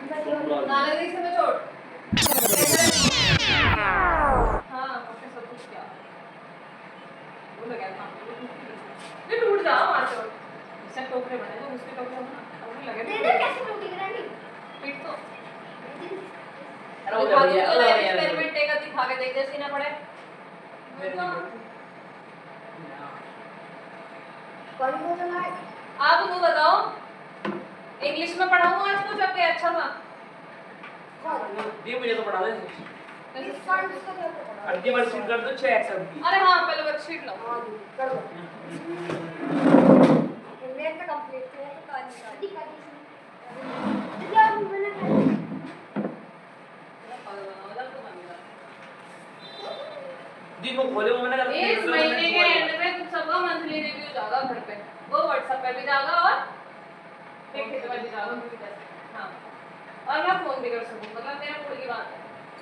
नाले से मैं छोड़ हाँ उसने सब कुछ किया वो लगा था ये टूट जा वहां से इससे टोकरे बने तो उसके टोकरे ना टोकरे लगे दे दे कैसे टूटेगा नहीं फिट तो अरे वो बढ़िया एक्सपेरिमेंट टेका दिखा के देख जैसे ना पड़े कौन को चला आप तू बताओ इंग्लिश में पढ़ाऊंगा आज कुछ आपके अच्छा था ये मुझे तो पढ़ा दे इस फॉर्म इसको क्या पढ़ा अगली बार शीट कर दो 6x की अरे हाँ पहले वर्कशीट लो हां कर दो मेरे तो कंप्लीट है तो काज दिखा दी क्या मैंने दिन को खोले वो मैंने इस महीने के एंड में तुम सबका मंथली रिव्यू जाएगा घर पे वो व्हाट्सएप पे भी जाएगा और एक पे भी जाएगा हाँ और मैं फोन भी कर सकूं मतलब मेरा पूरी की बात है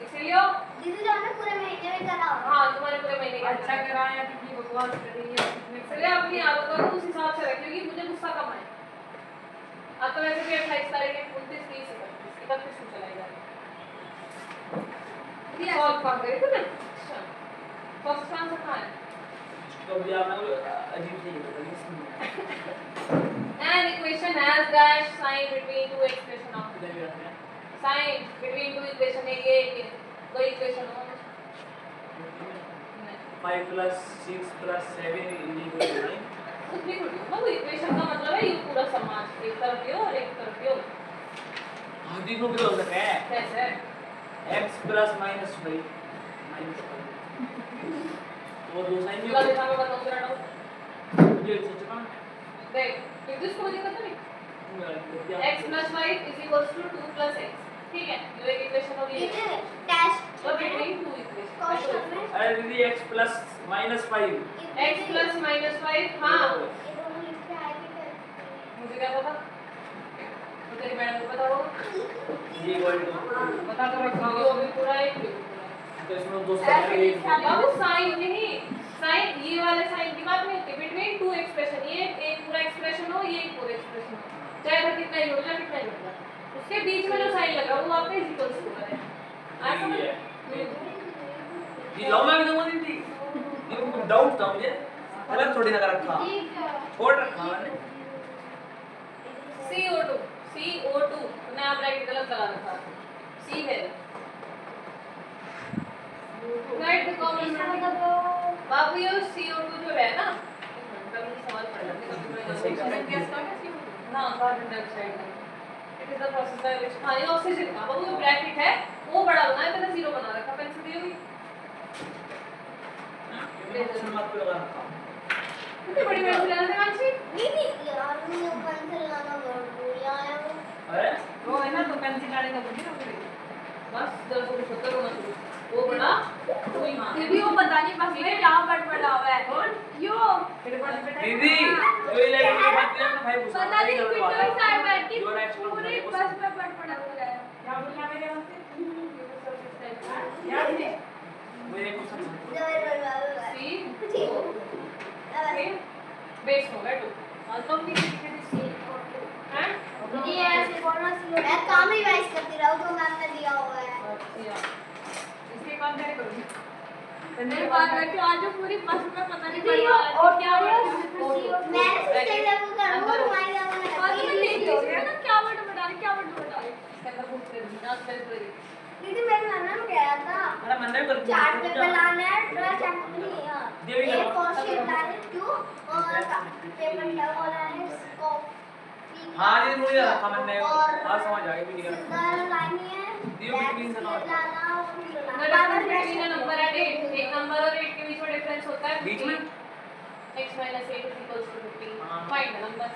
इसीलिए दीदी जान पूरे महीने में करा हाँ तुम्हारे पूरे महीने का अच्छा कराया कितनी बकवास करी है इसलिए अपनी आदतों को उस हिसाब से रख क्योंकि मुझे गुस्सा कम आए अब तो वैसे भी 28 तारीख 29 30 31 को चलाएगा ये सॉल्व कर दे तूने फर्स्ट आंसर कहां है तो भी आपने अजीब सी an equation has dash sign between two expression of sign between two equation है ये दो इक्वेशन हो 5 + 6 + 7 = 9 उतनी थोड़ी ना वो इक्वेशन का मतलब है ये पूरा समाज एक तरफ ये और एक तरफ ये हाँ दिन को भी हो सकता है कैसे x + -5 वो दो साइन नहीं चलो देखा मैं बताऊं जरा डाउट मुझे सोचना देख फिर इसको मुझे पता नहीं x + 5 = 2 + x ठीक है ये एक इक्वेशन होगी इसे डैश तो बिटवीन टू इक्वेशन क्वेश्चन में अरे दीदी x + -5 x + -5 हां ये दोनों लिखते हैं कि मुझे क्या पता तो तेरी मैडम को पता होगा ये इक्वल टू बता तो रखा होगा वो भी पूरा एक तो इसमें दो साइन बाबू साइन नहीं साइन ये वाले साइन की बात नहीं होती बिटवीन टू एक्सप्रेशन ये एक पूरा एक्सप्रेशन हो ये एक पूरा एक्सप्रेशन हो चाहे वो कितना ही हो जाए कितना ही हो जाए उसके बीच में जो साइन लगा वो आपका इक्वल्स टू है आ समझ ये लो मैं भी दूंगा दीदी ये डाउट था मुझे अलग थोड़ी ना कर रखा छोड़ रखा मैंने CO2 तूने आप ब्रैकेट गलत लगा रखा C है राइट द कॉमन बाबू ये CO2 जो है ना सवाल पढ़ लेते ना carbon dioxide it is the process by which हाँ ये ऑक्सीजन का बाबू ये ब्रैकेट है वो बड़ा बना है मैंने जीरो बना रखा पेंसिल दी हुई इसमें मत लगा रखा कितनी बड़ी पेंसिल है ना कांची नहीं यार मुझे पेंसिल लाना भूल आया वो अरे वो है ना तो पेंसिल गाड़ी का बोली ना बस जरा थोड़ी शक्कर होना शुरू वो बड़ा वही मां दीदी वो पता नहीं बस में क्या बड़बड़ा हुआ है कौन यो तेरे पास बेटा दीदी कोई लगे के बात नहीं अपना भाई पूछा पता नहीं विंडो साइड बैठ के योर एक्सपर्ट पूरी बस में बड़बड़ा हुआ है क्या बोलना मेरे वास्ते याद है मेरे को समझ सी बेस हो गया 2 और तुम भी लिखे थे सी हैं ये ऐसे बोलना चाहिए मैं काम रिवाइज करती रहूं जो मैम ने दिया हुआ है अच्छा इसके कौन करे करोगे मेरे बात है कि आज पूरी बस में पता नहीं दीदी पड़ा और क्या मैं सिस्टम लेवल करूंगा तुम्हारी और लेवल तो लिख हो गया ना क्या बड़बड़ा रही क्या बड़बड़ा रही इसके अंदर बुक कर दी जांच कर दीदी मेरे नाना ने कहा था अरे मन नहीं कर चार्ट पेपर लाना है ड्रा चार्ट नहीं देवी ये का फोर शीट लाने टू और पेपर लगाना है कॉपी हां ये मुझे रखा मैंने आज समझ आ गया भी नहीं सीधा लानी है दियो बिटवीन से नॉट लाना और number between a number and 8 एक नंबर और 8 के बीच में डिफरेंस होता है बीच में x - 8 = 50 हाँ। Find the number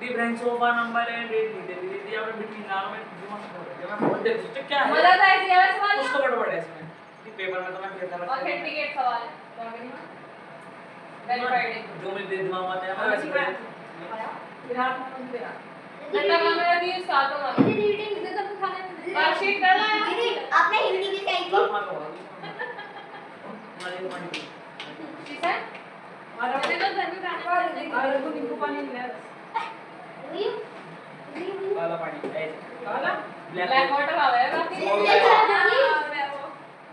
difference of a number and rate लिख दे दीदी आपने बिटवीन नाम में जो मैं बोल दे तो क्या है मजा आता है ये वाला सवाल उसको गड़बड़ है इसमें ये पेपर में तो मैं फिर कर रखा ऑथेंटिकेट सवाल है वेरीफाइड जो मेरे दिमाग में आता है मैं वैसे कर विराट मोहन विराट घंटा का मेरा भी स्टार्ट होगा दीदी रीडिंग इधर तक खाने में वर्कशीट कर ला दीदी आपने हिंदी भी कही थी बात मान लो हमारी मान लो ठीक है और अपने तो घर में खाने और को नींबू पानी मिला हुई काला पानी ऐसे काला ब्लैक वाटर आ गया बाकी Small दीदी guy.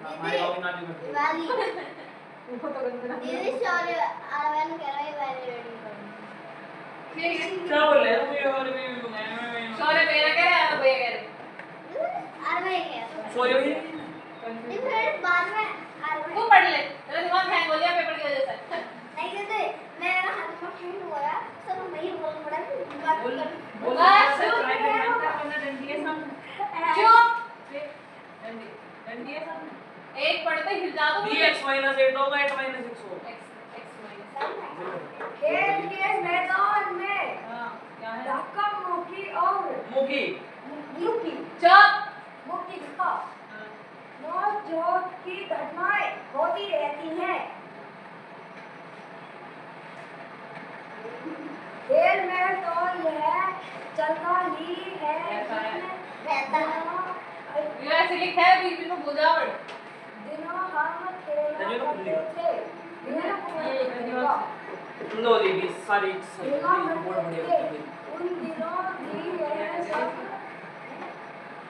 हमारे गांव में नाली में वाली वो तो गंदे ना दीदी सॉरी आरवन कह रही वाली रेडी ठीक है क्या बोल रहे हो और भी सॉरी मेरा कह रहा है भैया कह रहे आरवन क्या सोए हुए नहीं फिर बाद में आरवन तू पढ़ ले तेरा दिमाग हैंग हो गया पेपर की वजह से नहीं दीदी मेरा हाथ में हैंग हुआ सब मैं ही बोल पड़ा बोला डंडिया चुप एक पढ़ते हिल जा दो dx - 8 होगा 8 - 6 होगा x माइनस खेल के मैदान में हां क्या है धक्का मुक्की और मुखी मुक्की चुप मुक्की का नौजोक की घटनाएं होती रहती हैं। खेल में तो यह चलता ही है। ऐसा है। रहता है ये ऐसे लिखा है बीच में बुझावट दिनों हम खेला करते थे। लो दीदी सारी दिनों बहुत हम बढ़िया थे। उन दिनों भी यह सब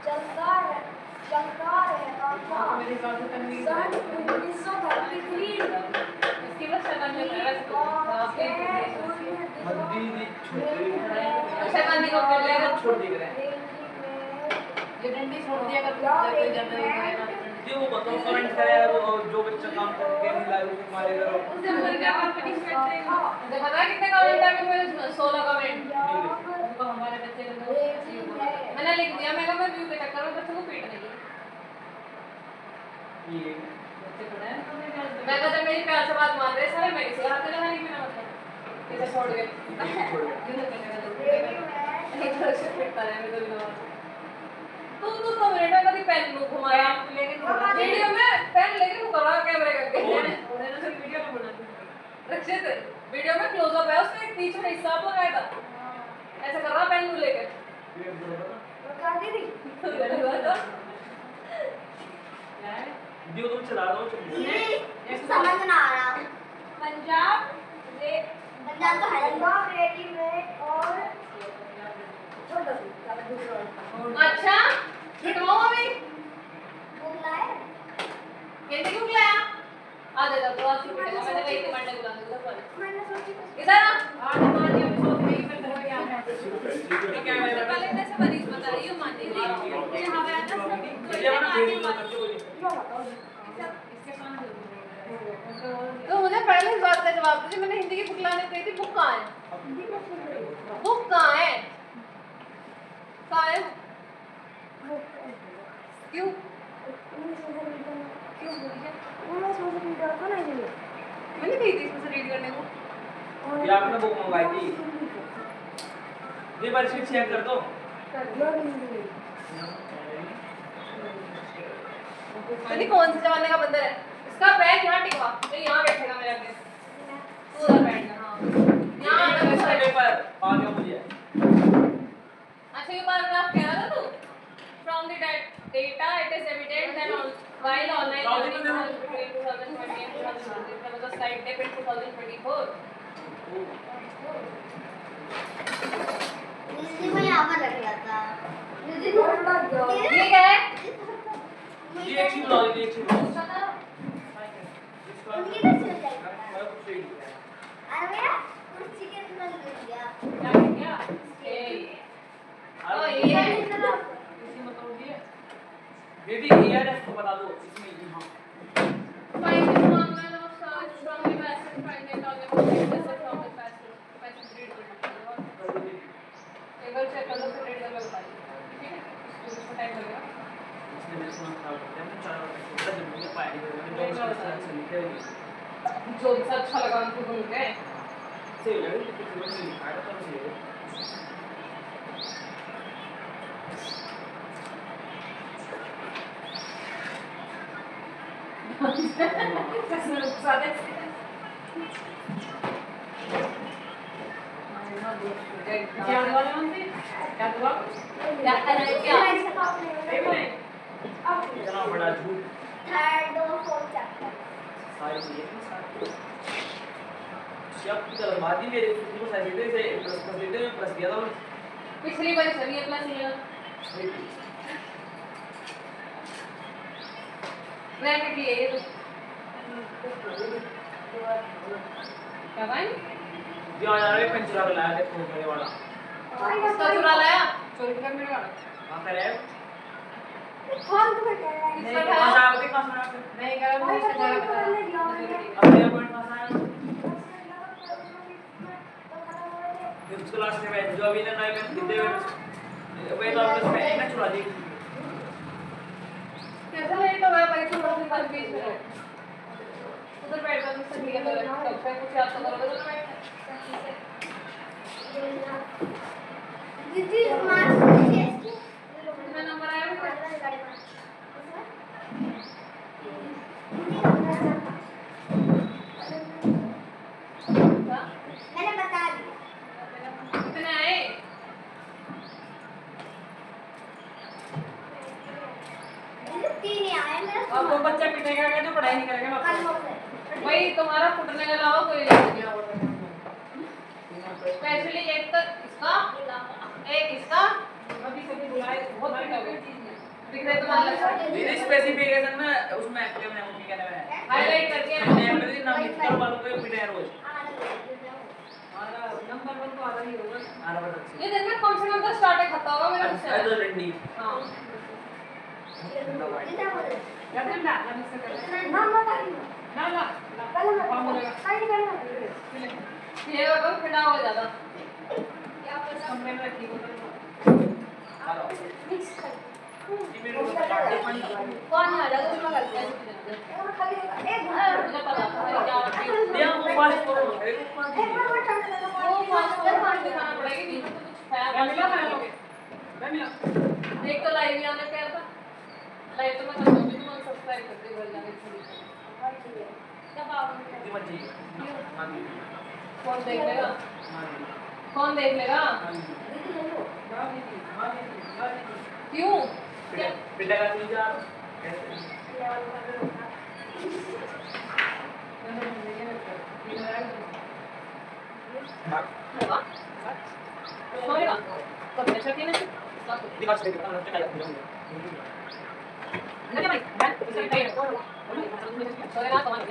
चलता रहता था। मेरे हिसाब से तनवीर सन 1933 इसकी बस शैतान जो है वैसे आपके दीदी छोड़ शैतान को कर लेगा छोड़ दिख रहे हैं ये डंडी छोड़ दिया कर जब कोई जाता है जी वो बताओ करंट है वो जो बच्चा काम करके नहीं लाए उसे मारेगा उससे मुझे क्या कॉम्पिटिशन करते हैं मुझे पता है कितने कमेंट है मेरे 16 कमेंट उनको हमारे बच्चे ने मैंने लिख दिया मैं कहा मैं व्यू के चक्कर में बच्चों को पीट नहीं ये बच्चे थोड़े हैं मैं कहा जब मेरी प्यार से बात मान रहे सारे मेरे से हाथ लगा नहीं मेरा मतलब इसे छोड़ गए छोड़ गए एक तरह से पिटता है मेरे को तू तो मेरे में कभी पेन लो घुमाया वीडियो में पेन लेके तू कर रहा कैमरे करके मैंने तो वीडियो में बना दी रक्षित वीडियो में क्लोज अप है उसने एक बीच में हिस्सा आप लगाया था ऐसा कर रहा पेन लो लेकर वीडियो तुम चला दो दीदी समझ ना आ रहा पंजाब पंजाब तो है पंजाब रेडीमेड और छोटा अच्छा पिटवाओ अभी बुक लाए कैसे क्यों लाया आ जा जा तो आज की पिटेगा मैंने कही थी मंडे बुला दूंगा पर मैंने सोची इधर आ आज मान लिया सोच नहीं मैं तो क्या है क्या है पहले से मरीज बता रही हूं मान नहीं रही यहां पे आना तो ये वाला आगे फेस मान बच्चे को इसके कान तो मुझे पहले इस बात का जवाब दीजिए मैंने हिंदी की बुक लाने गई थी बुक कहाँ है बुक कहाँ है क्यों क्यों बोली क्या मैंने कही थी इसमें से रीड करने को ये आपने बुक मंगाई थी ये बार शीट चेक कर दो पता कौन से जमाने का बंदर है इसका पैर यहाँ टिकवा तो यहाँ बैठेगा मेरे आगे तू उधर बैठ जा हाँ यहाँ आकर इसका बैठ पेपर आ गया मुझे अच्छा ये पैराग्राफ कह रहा था तू from the data it is evident that while online learning has between 2020 and 2020 there was a slight dip in 2024 दीदी मैं यहाँ पर रख लिया था ये क्या है ये एक चीज लो ये एक चीज लो उनकी तो चल जाएगी अरे मेरा कुर्सी के अंदर गिर गया क्या क्या ओ ये है इसी में तोड़ दिए बेबी यार इसको बता दो इसमें हां find the online of search from the passage find it on the passage from the passage read कर एक बार चेक कर लो फिर read कर लो बता ठीक है इसको टाइम लगेगा इसने मेरे सुना था मैं 4 छोटा दिन में पाया नहीं मैंने जो उसका से लिखे हुए जो भी अच्छा लगा उनको बोल गए से लगे कि फिर से लिखा है तो से कैसे नुकसान है क्या वाले मंत्री क्या हुआ क्या क्या इतना बड़ा झूठ थर्ड और फोर्थ चैप्टर सारी चीजें जब कल मादी मेरे को सैटरडे से प्लस लेते में प्लस दिया था पिछली बार सभी अपना सीनियर ब्रैकेट लिए ये तो क्या भाई यार ये पंचरा लाया देखो मेरे वाला उसका चुरा लाया चोरी कर मेरे वाला हां करे फालतू में कर रहा है इसका कहां था से आते कहां से आते नहीं करा भाई मुझे का जगह करने बता दिया मैंने अपने पॉइंट कहां से आया फिफ्थ क्लास में जो अभी ना नए में कितने वे तो आपने पहले ना चुरा दी कैसा लेट हो गया भाई तुम लोग के बीच में उधर बैठ कर मुझसे लिया करो तब तक कुछ याद तो करोगे तो बैठ दीदी मार दीजिए इसकी कितना नंबर आया बेटा क्या? मैंने बता दिया कितने आए तीन ही आए मेरा अब वो बच्चा पिटेगा क्या जो पढ़ाई नहीं करेगा कल वापस? हो गए भाई तुम्हारा फुटने के अलावा कोई नहीं है स्पेशली एक तो इसका एक इसका अभी कभी बुलाए बहुत दिख रहे तुम्हारा दीदी स्पेसिफिकेशन में उसमें एक्टिव ने मम्मी कहने में हाईलाइट करके नेम दीदी नाम लिख कर वालों को पिटे रोज हमारा नंबर 1 तो आधा ही होगा। आना बता ये दिन में कम से कम तो स्टार्ट खाता होगा मेरा अच्छा गुस्सा तो रंडी हां क्या करना हम इससे कर नाम बता दी ना ना कल मैं काम होगा कल करना ये अगर ठंडा हो जाता क्या पता कमरे में रखी बोतल हेलो मिक्स कर कौन आ जाता उसमें करते हैं खाली एक मुझे पता है क्या दिया वो फास्ट करो एक वो फास्ट दिखाना पड़ेगा बीच में तो कुछ है मिला मिला एक तो लाइव ही आने क्या था लाइव तो मैं कर दूंगी तुम सब्सक्राइब करते बोल जाने थोड़ी कब आओगे दी मत जी हां जी कौन देख लेगा हां जी कौन देख लेगा क्यों क्या पिटा का तुझे जा सोएगा कब प्रेशर के नहीं दिमाग से देखा ना क्या नहीं भाई सोएगा कौन है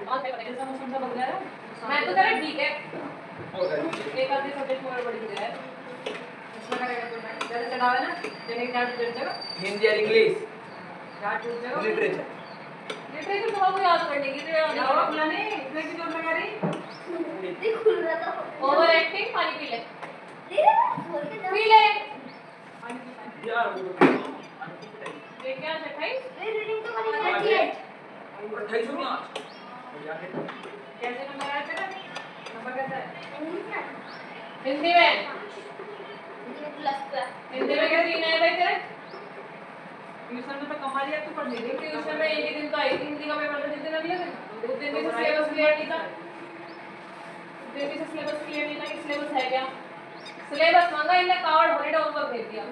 कौन है पता समझ बन गया मैं तो तेरा ठीक है एक आधी सब्जेक्ट में बड़ी है इसमें करेगा तो जैसे चढ़ावे ना चने की चाट टूट जाएगा हिंदी और इंग्लिश चाट टूट जाएगा लिटरेचर लिटरेचर तो आपको याद करने की क्या हुआ खुला नहीं इतने की जोर लगा रही नहीं खुल रहा था ओवर एक्टिंग पानी पी ले धीरे बोल के पी ले यार वो ये क्या है भाई रीडिंग तो वाली बैठी है 28 में आज कैसे नंबर आया तेरा नंबर कैसा है इंग्लिश में हिंदी में प्लस का हिंदी में क्या तीन है भाई तेरे ट्यूशन में तो कमा लिया तू पढ़ नहीं ट्यूशन में एक ही दिन तो आई थी हिंदी का पेपर तो जिस दिन अभी लगे उस दिन भी सिलेबस क्लियर नहीं था उस दिन भी सिलेबस क्लियर नहीं था कि सिलेबस है क्या सिलेबस मांगा इनने कार्ड हॉलीडे होमवर्क भेज दिया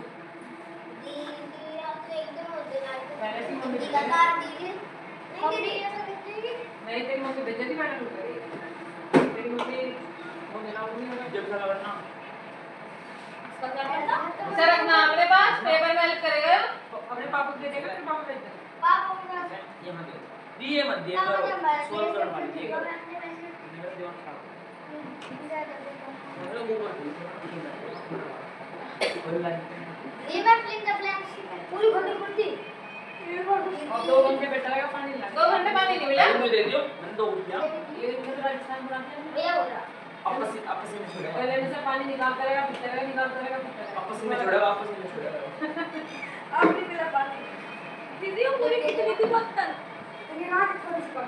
दीदी आपसे एकदम हो गया पहले से मम्मी लगातार दीदी नहीं दीदी ऐसा भेजेगी नहीं तेरी मम्मी बेइज्जती मैंने नहीं करी तेरी मम्मी वो मिला वो नहीं होगा जब चला करना इसका क्या करना इसे रखना अपने पास पेपर में हेल्प करेगा अपने पापा को दे देगा फिर पापा भेज देगा पापा को यहाँ दे दिए मत दिए करो सोल्व कर मार दिए करो अपने पैसे मेरा दिमाग खराब इंतजार कर देता मतलब वो कोई लाइन ये मैं फिलिंग द ब्लैंक्स पूरी भरनी पड़ती और 2 घंटे बैठा रहेगा पानी लगा 2 घंटे पानी नहीं मिला मुझे दे दियो मैंने 2 रुपया ये इधर राजस्थान बुलाते हैं भैया बोल रहा आपस में छोड़ेगा पहले में से पानी निकालता रहेगा फिर तेरा निकालता रहेगा फिर तेरा आपस में छोड़ेगा अब नहीं मिला पानी दीदी वो पूरी कितनी थी बत्तन ये नाक थोड़ी सी कम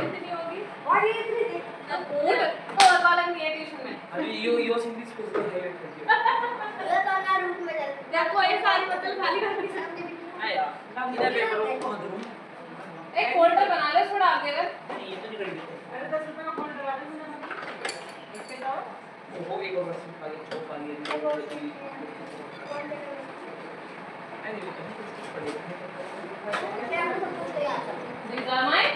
इतनी होगी और ये इतनी देख और वाला नहीं है ट्यूशन में अभी यो सिंधी स्कूल से हाईलाइट कर दिया ये तो ना रूट में चल देखो ये सारी बोतल खाली कर दी आया इधर पेपर को कौन दूं एक फोल्डर बना ले थोड़ा आगे अगर नहीं ये तो नहीं करेंगे अरे 10 रुपए का फोन डलवा दे मुझे इसके जाओ वो एक और बस खा लिया खा लिया नहीं नहीं क्या तो सब कुछ याद है एग्जाम आए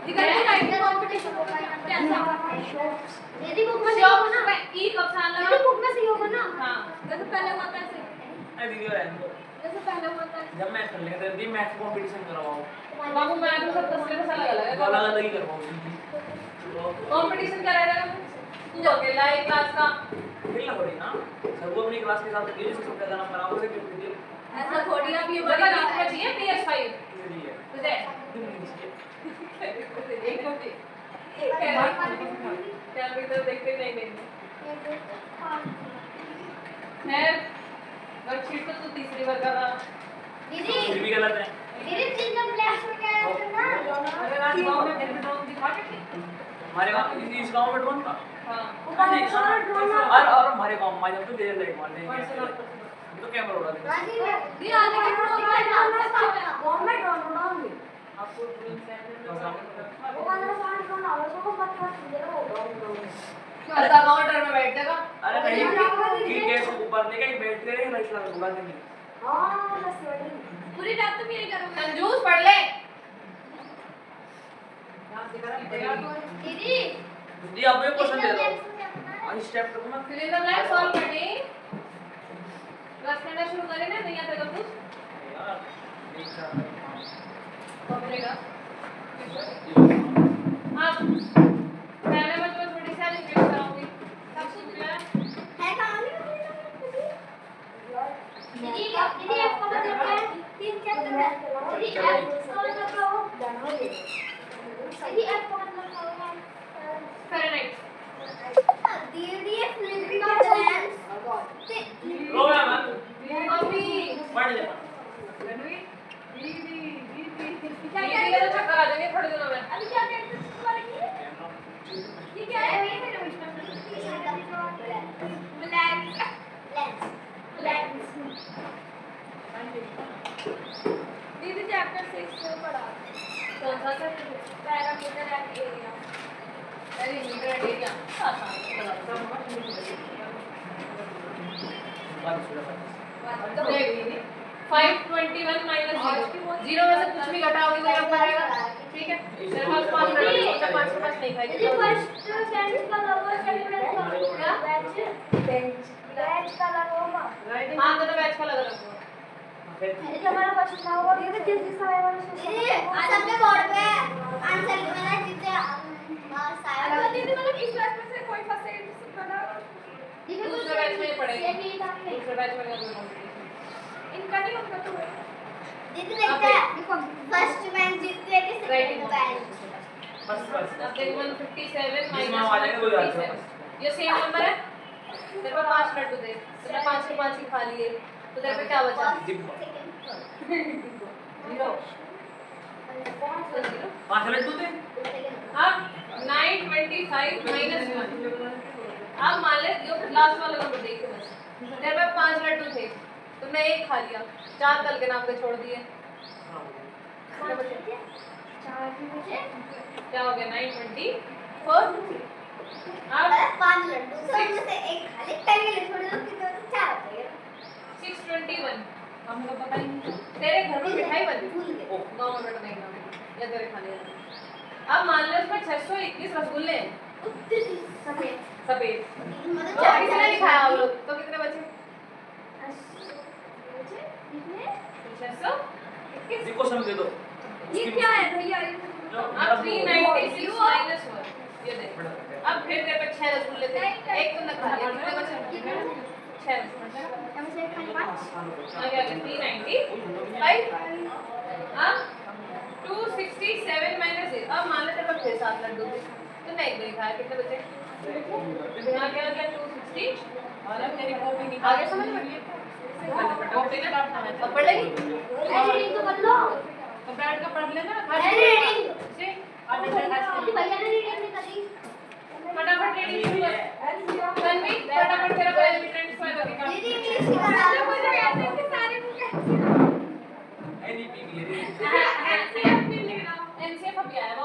दिखा राइटिंग कंपटीशन होगा कैसा यदि बुक में सही शॉप होगा ना में ई कब साल यदि लगा बुक में सही होगा ना हां जैसे पहले हुआ कैसे नहीं वीडियो रहने दो जैसे पहले हुआ था जब मैथ कर लेंगे तो दी मैथ कंपटीशन करवाओ बाबू मैं तो सब सिलेबस अलग अलग है अलग अलग ही करवाओ कंपटीशन कराएगा तू अकेला एक क्लास का खेलना पड़ेगा ना सबको अपनी क्लास के साथ खेलिए सबसे ज्यादा नंबर आओ से खेल लीजिए ऐसा थोड़ी आप ये बता कितने में चाहिए PS5 इसलिए तुझे एक कॉपी क्या भी तो देखते नहीं नहीं मैं वर्कशीट तो तू तीसरी बार कर रहा दीदी फिर भी गलत है दीदी तीन क्लास में क्या है ना अगर आज गांव में मेरे ड्रोन दिखा के हमारे गांव इस गांव में ड्रोन था हां और हमारे गांव में जब तो दे दे मारने पर्सनल तो कैमरा उड़ा दे रानी दी आने के गवर्नमेंट ड्रोन उड़ाऊंगी आपको ड्रोन सेंटर वो वाला साउंड ड्रोन आवाज को मत मत दे रहा होगा अरे काउंटर में बैठ जाएगा अरे नहीं कि कैसे ऊपर नहीं कहीं बैठते रहे राइट लगा उड़ा देंगे हां बस वही पूरी रात तुम यही करोगे कंजूस पढ़ ले दीदी दी अब एक क्वेश्चन दे दो आज स्टेप करो ना fill in the blank solve करने क्लास करना शुरू करें ना नहीं आता तो कुछ यार एक चार करेगा आप पहले मैं तुम्हें थोड़ी सी रिवीट कराऊंगी सब सुन लिया है कहानी दीदी दीदी आपको मतलब क्या तीन चैप्टर है दीदी आपको मतलब क्या हो दीदी आपको मतलब क्या हो फ़ारेनहाइट दीदी फ्लिपिंग ऑफ लेंस रो रहा मैं कॉपी पढ़ जा ये तो चक्कर आ जाएंगे थोड़े दिनों में अभी क्या करते हैं करेंगे ये क्या है ये मेरा लेंस दीदी चैप्टर 6 से पढ़ा कौन सा चैप्टर पैरामीटर एंड एरिया अरे मीटर एरिया तो देख 521 माइनस 0 में से कुछ भी घटाओगे तो क्या पड़ेगा ठीक है मेरे पास 5 मिनट 5 नहीं खाएगी दीदी फर्स्ट सेंस का लोअर सेंटेंस का बैच का लगाऊंगा हां तो बैच का लगा रखो ये हमारा क्वेश्चन था वो ये तो जिस जिस समय वाला दीदी आंसर पे बोर्ड पे आंसर मैंने जितने शायद दीदी मतलब इस क्लास में से कोई फर्स्ट सेंस पढ़ा दीदी दूसरे बैच में पढ़ेगा ये भी था दूसरे बैच में कोई इनका नहीं होगा तो दीदी देखते हैं देखो फर्स्ट मैच जीतते हैं कि सेकंड मैच बस बस अब देख 157 इसमें आ जाएगा कोई बात नहीं। ये सेम नंबर है तेरे पास 5 लड्डू थे तूने 5 के 5 ही खा लिए तो तेरे पे क्या बचा जीरो 5 लड्डू थे अब 925 माइनस 1 अब मान ले जो लास्ट वाला नंबर देखो बस तेरे पे 5 लड्डू थे तुमने एक खा लिया 4 कल के नाम पे छोड़ दिए कितने बचे? क्या हो गया 924 अब 5 लड्डू सब में से एक खाली पहले थोड़े लोग कितने चार हो गए 621 हमको पता ही नहीं तेरे घर में मिठाई बनी भूल गए गाँव में बैठने का या तेरे खाने का अब मान लो इसमें 621 रसगुल्ले सफेद सफेद मतलब तो किसी ने नहीं खाया आप लोग तो कितने बचे 600 जी को समझ दो ये क्या है भैया अब 396 माइनस 1 ये देख अब फिर तेरे पे 6 रसगुल्ले थे एक तुमने खा लिया कितने बचे 6 आ गया 395 अब 267 माइनस 8 अब मान ले तेरे पे फिर 7 लड्डू थे तूने एक भी नहीं खाया कितने बचे आ गया 260 और अब तेरी कॉपी निकाल आगे समझ में कॉपी ना अब पढ़ लेगी रीडिंग तो कर लो तो बैठ कर पढ़ लेना रीडिंग से भैया ने रीडिंग नहीं करी फटाफट रीडिंग शुरू कर तन्वी फटाफट तेरा पहले मिनट फायदा दिखा दीदी इंग्लिश की पढ़ा मुझे ऐसे सारे बुक एनईपी भी है एनसीएफ अभी आया वो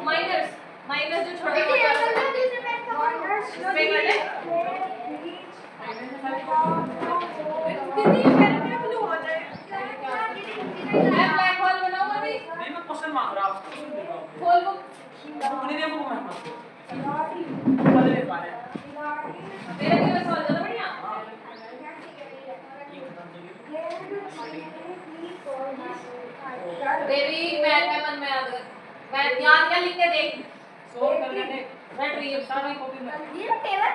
माइनस माइनस माइनस जो छोटे दीदी होते अगर हैं दूसरे बैठ का पे कर ले दीदी मेरा क्या ब्लू हो जाए मैं ब्लैक होल बनाऊंगा भी नहीं मैं क्वेश्चन मांग रहा हूं क्वेश्चन दे रहा हूं खोल बुक अपने लिए बुक मैं पढ़ ले पा रहे मेरा दिवस और ज्यादा बढ़िया देवी मैथ में मन में याद कर मैथ याद क्या लिख के देख सोल्व कर लेने रट रही है सारा कॉपी में ये टेबल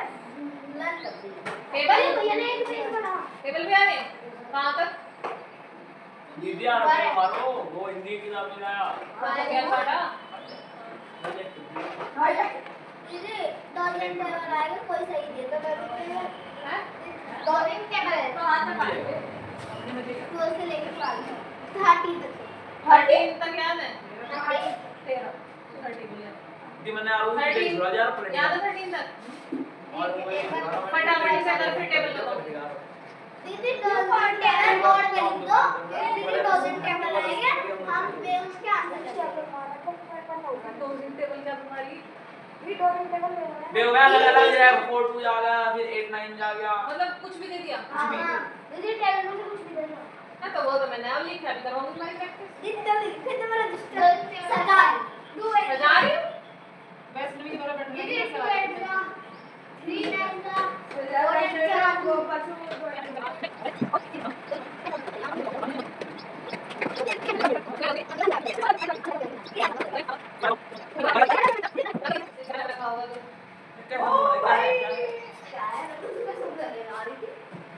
लर्न कर दी टेबल भैया ने एक पेज बना टेबल पे आ गए कहां तक दीदी यार अपने मारो वो हिंदी की किताब में आया कहां तक गया सारा दीदी डॉलिंग टेबल आएगा कोई सही दे तो मैं है डॉलिंग टेबल कहां तक आ गए स्कूल से लेकर 30 तक 13 तक याद है 30 13 30 बोलिए दीदी मैंने आलू की देख रहा यार प्लेट याद है 13 तक और वो फटाफट से अगर फिर टेबल लगाओ दीदी डॉलिंग टेबल बोर्ड पे लिख दो दीदी डॉलिंग टेबल आएगा हम पे उसके आंसर लिखेंगे तो दिन टेबल क्या तुम्हारी बेवया अलग अलग है 4 2 आ गया फिर 8 9 जा गया मतलब कुछ भी दे दिया हां दीदी टेबल में से कुछ भी दे दो ना तो वो तो मैंने अब लिखा अभी करवाऊंगी तुम्हारी प्रैक्टिस इतना लिखे तो मेरा रजिस्टर सजा दो सजा रही हूं वैसे भी दोबारा बैठना दीदी है 2 8 का 3 9 का 4 8 का दो पाछो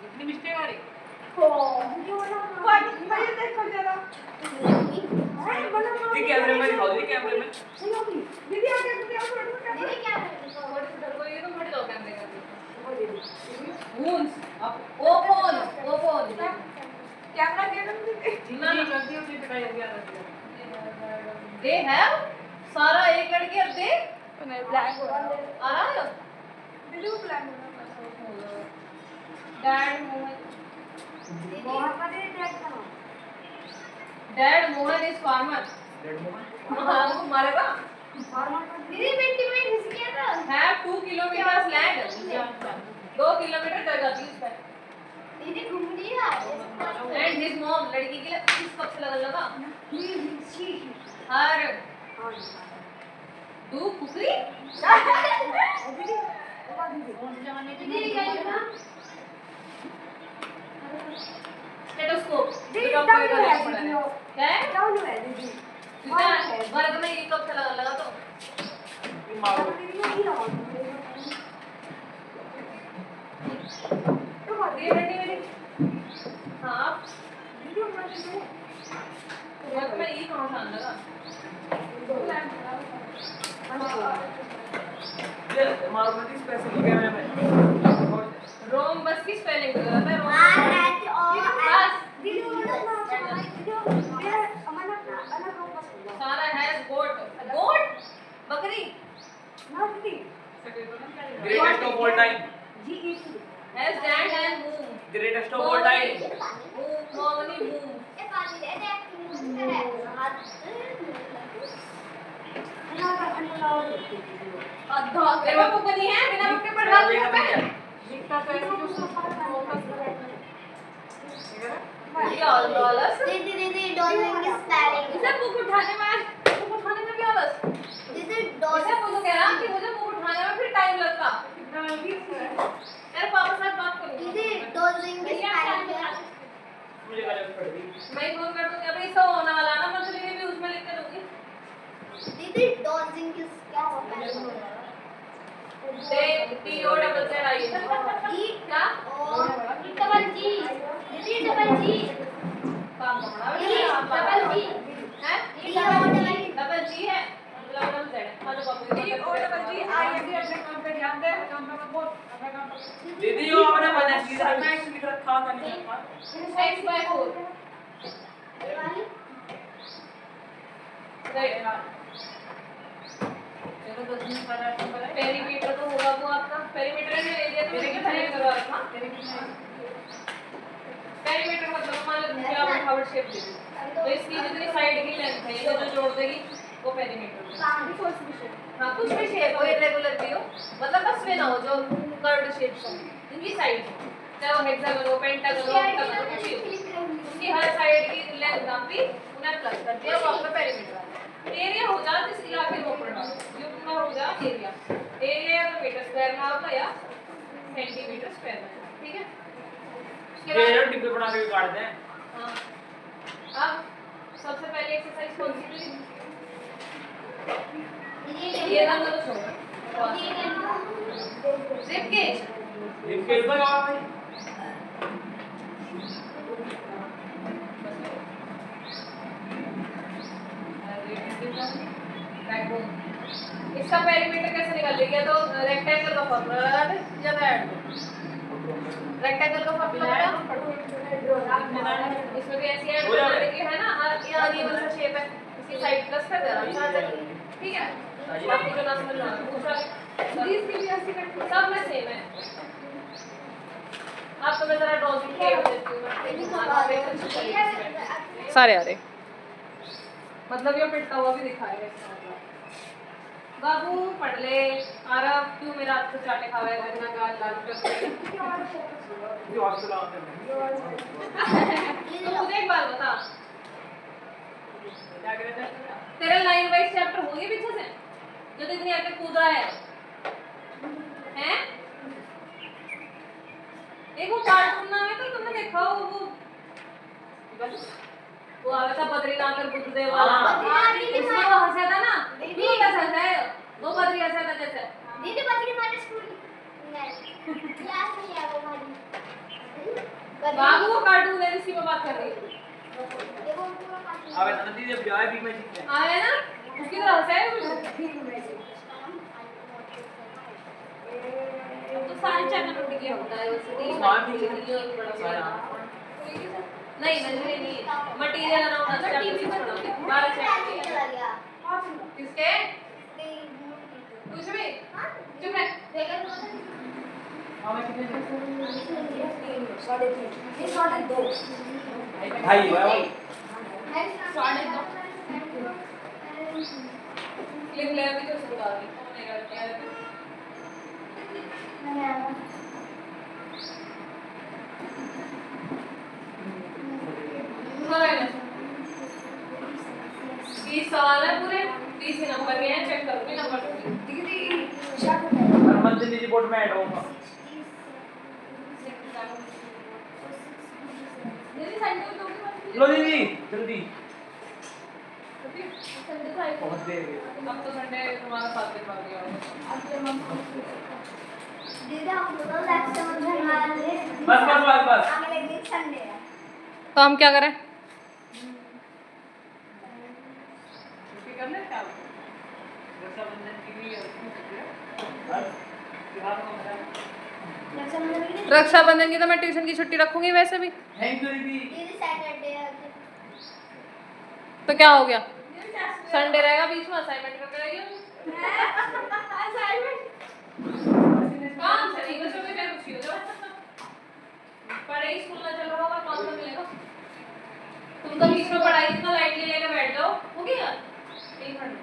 इतनी मिस्टेक आ रही दीदी कैमरे में दिखाओ दीदी कैमरे में दीदी क्या को ये तो बड़े लोग कैमरे का वूंस अब ओपन कैमरा ना जितनी गलती उतनी पिटाई होगी याद रखिएगा दे हैव सारा एक लड़की अब दे ब्लैक आ रहा है दीदी वो black dad Mohan is farmer हां वो मारेगा दीदी 20 मिनट घिस गया था हैव 2 किलोमीटर्स लैंड 2 किलोमीटर जगह थी उस पर दीदी घूम लिया एंड हिज मॉम लड़की के लिए किस कब से लगा हर तू कुकरी दीदी क्या लिखा स्टेथोस्कोप दीदी क्या W है है W है दीदी वर्ग में ये कब से लगा तो मारो दीदी नहीं लगा ये बेटी मेरी हां दीदी मैं वर्ग में ये कहां से आने लगा ये मारो नहीं स्पेशल कैमरे में रोम बस की स्पेलिंग गलत है रोम R H O S बस दीदी वो ना मेरा अमना अलग रूम बस सारा हैज गोट गोट बकरी ना दीदी greatest of all time GET has dad and moon greatest of all time moon मोमनी मून ए पानी ए एक्टिंग करे हाथ ना अनला अद्धा तेरे बापू को नहीं है बिना बुक के पढ़ा दूंगा मैं लिखता तो ऐसे जो ये ऑल डॉलर्स दीदी डॉलर की स्पेलिंग इसे बुक उठाने में क्या बस दीदी इसे डॉलर बोलो कह रहा कि मुझे बुक उठाने में फिर टाइम लगता तेरे पापा से बात करूंगी दीदी डॉलर की स्पेलिंग मुझे गलत पड़ गई मैं फोन कर दूंगी अभी इसका होने वाला ना मैं तुझे भी उसमें लिख के दूंगी दीदी डॉलर की क्या होता है T O double Z I E क्या O डबल G दीदी डबल G काम पकड़ा E डबल G है E O डबल जी है डबल जेड मतलब बापू T O double G I N D अपने काम पे ध्यान दे काम पे मत बोल अपने काम पे दीदी यो आपने बना सीधा मैक्स लिख रखा था नहीं रखा x by 4 राइट चलो 10 मिनट बाद आपको पता है पेरीमीटर तो होगा वो आपका पेरीमीटर में एरिया तो तेरे मैंने कितने कितना करवा रखा तेरे कितने पेरीमीटर मतलब मान लो मुझे आप हार्ट शेप दे दी तो इसकी जितनी साइड की लेंथ है ये जो जोड़ देगी वो पेरीमीटर हाँ कुछ भी शेप हो इरेगुलर भी हो मतलब बस में ना हो जो कर्व्ड शेप हो इनकी साइड चाहे वो हेक्सागन हो पेंटागन हो ऑक्टागन हो कुछ भी हो उसकी हर साइड की लेंथ नापी उन्हें प्लस कर दिया वो आपका पेरीमीटर एरिया हो जाए जिस इलाके में ऊपर डालो ये पूरा हो जाए एरिया एरिया या तो मीटर स्क्वायर में आपका या सेंटीमीटर स्क्वायर में ठीक है उसके ये बाद डिब्बे बना के काट दें हाँ अब सबसे पहले एक्सरसाइज कौन सी थी? दीदी ये ना तो छोड़ो। रिप केज। ये खेल पर गावा भाई इसका पेरीमीटर कैसे निकाल लेंगे? तो रेक्टेंगल का फॉर्मूला लगा दे या ऐड दो। रेक्टेंगल का फॉर्मूला लगा इसमें भी ऐसी ऐड बना देंगे है ना। ये आगे वाला शेप है इसकी साइड प्लस कर देना ठीक है। बाकी जो ना समझ रहा दूसरा दिस भी ऐसे करके सब में सेम है। आप तो मैं जरा ड्रॉइंग के देती हूं सारे आ रहे मतलब ये पिटता हुआ भी दिखाएगा इसका मतलब। बाबू पढ़ ले आरव क्यों मेरा हाथ से चाटे खावेगा इतना गाल लाल कर ये हॉस्टल आते हैं तो मुझे एक बात बता क्या कह रहे थे तेरा लाइन वाइज चैप्टर होगी पीछे से जो तो इतनी आके कूद रहा है हैं? एक वो कार्टून नाम है तो तुमने देखा हो वो आया था बद्रीनाथ और बुद्धदेव वाला उसमें वो हंसा था ना ठीक है हंसा है वो बद्री हंसा था जैसे दीदी बकरी हमारे स्कूल क्लास में है वो हमारी बाबू वो कार्टून है जिसकी मैं बात कर रही हूँ देखो पूरा कार्टून अबे नंदी जब ब्याह भी मैं जीत गया आया ना उसकी तरह हंसा है तो सारे चैनल उठ गया होता है उससे नहीं नजरे नहीं मटेरियल अराउंड अच्छा पढ़ाऊंगी 12 चैप्टर चला गया किसके कुछ भी चुप रह भाई भाई क्लिप ले भी तो सुना दी कौन है करते हैं बीस सवाल है पूरे 20 नंबर के हैं चेक करूंगी नंबर दीदी हर मंथली रिपोर्ट में ऐड होगा दीदी संडे को दोगे लो दीदी जल्दी संडे को आएगा बहुत देर है अब तो संडे तुम्हारा 7 दिन बाद गया दीदी हम लोग लास्ट समझ में आ रहे हैं बस बस बस बस अगले दिन संडे है तो हम क्या करें कर ले क्या रक्षाबंधन की भी रक्षाबंधन की तो मैं ट्यूशन की छुट्टी रखूंगी वैसे भी थैंक यू दीदी दीदी सैटरडे है तो क्या हो गया संडे रहेगा बीच में असाइनमेंट करके रहिए काम से नहीं बच्चों में क्या खुशी हो जाओ पढ़ाई स्कूल में चल रहा होगा कौन सा मिलेगा तुम तो बीच में पढ़ाई इतना लाइटली लेके बैठ जाओ हो गया एक मिनट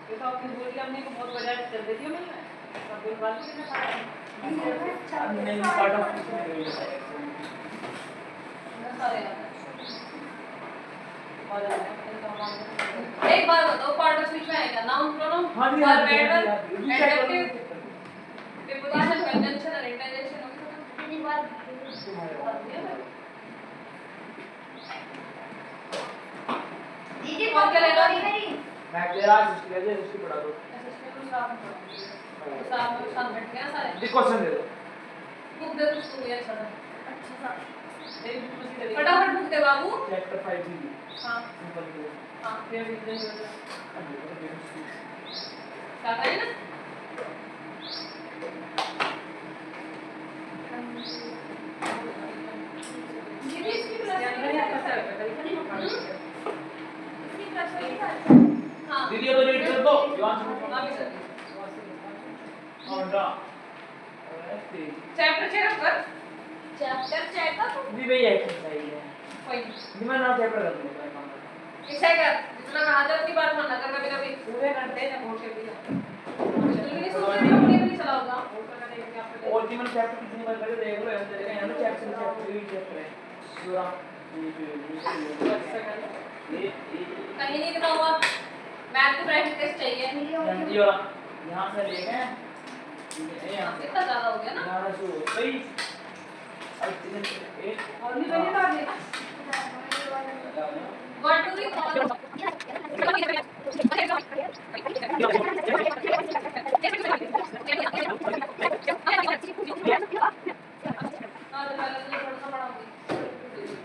देखो आपकी बोली हमने को बहुत बजा कर देती है मैंने सब बोल बात करना नहीं पार्ट ऑफ एक बार बताओ पार्ट ऑफ स्पीच में आएगा नाउन प्रोनाउन हाँ जी, वर्ब हाँ जी, एडवर्ब हाँ जी, हाँ जी। एडजेक्टिव प्रीपोजिशन कंजंक्शन और इंटरजेक्शन दीदी बात दीदी और क्या लेगा? मेरी मैं तेरा हिस्ट्री है हिस्ट्री पढ़ा दो ये क्वेश्चन दे दो बुक दे कुछ तो अच्छा था फटाफट बुक दे बाबू चैप्टर 5 दीदी हाँ सिंपल दे हाँ फिर भी दे क्या करें ना ये भी इसकी क्लास हाँ दीदी ये तो रीड कर दो जवान से हाँ भी सर और दा चैप्टर चेक कर चैप्टर चेक कर दीदी भाई एक्सरसाइज है कोई निमन ना चैप्टर कर दो इसे कर जितना मैं हाजिर की बात मानना कर कभी कभी पूरे घंटे ने बहुत के भी बिल्कुल नहीं सोच रही हूँ नहीं चलाऊंगा और निमन चैप्टर कितनी बार करे देख लो ऐसे जगह है ना चैप्टर ये चैप्टर है पूरा ये कहीं नहीं इतना हुआ मैथ की प्रैक्टिस टेस्ट चाहिए जल्दी वाला यहां से लेके यहां से कितना ज्यादा हो गया ना यहां से सही अब और नहीं बने तो आगे What do we call?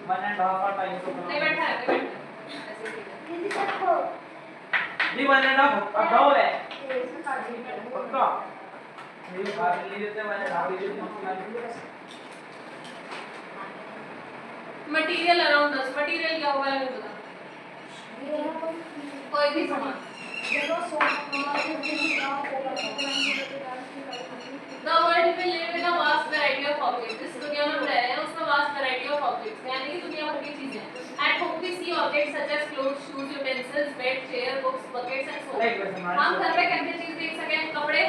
One and half time तो नहीं बैठा है, नहीं बैठा है। ऐसे ही है। दीदी देखो जी वन एंड हाफ अठाओ है पक्का नहीं बात नहीं देते मैंने ढाबी जो मटेरियल अराउंड अस, मटेरियल क्या होगा हमें बता। कोई भी सामान। The world will live in a vast variety of objects. इस दुनिया में हम रह रहे हैं उसमें vast variety of objects, यानी कि दुनिया भर की चीजें। At home we see objects such as clothes, shoes, utensils, bed, chair, books, buckets and so on. हम घर में कैसे चीज देख सके? कपड़े,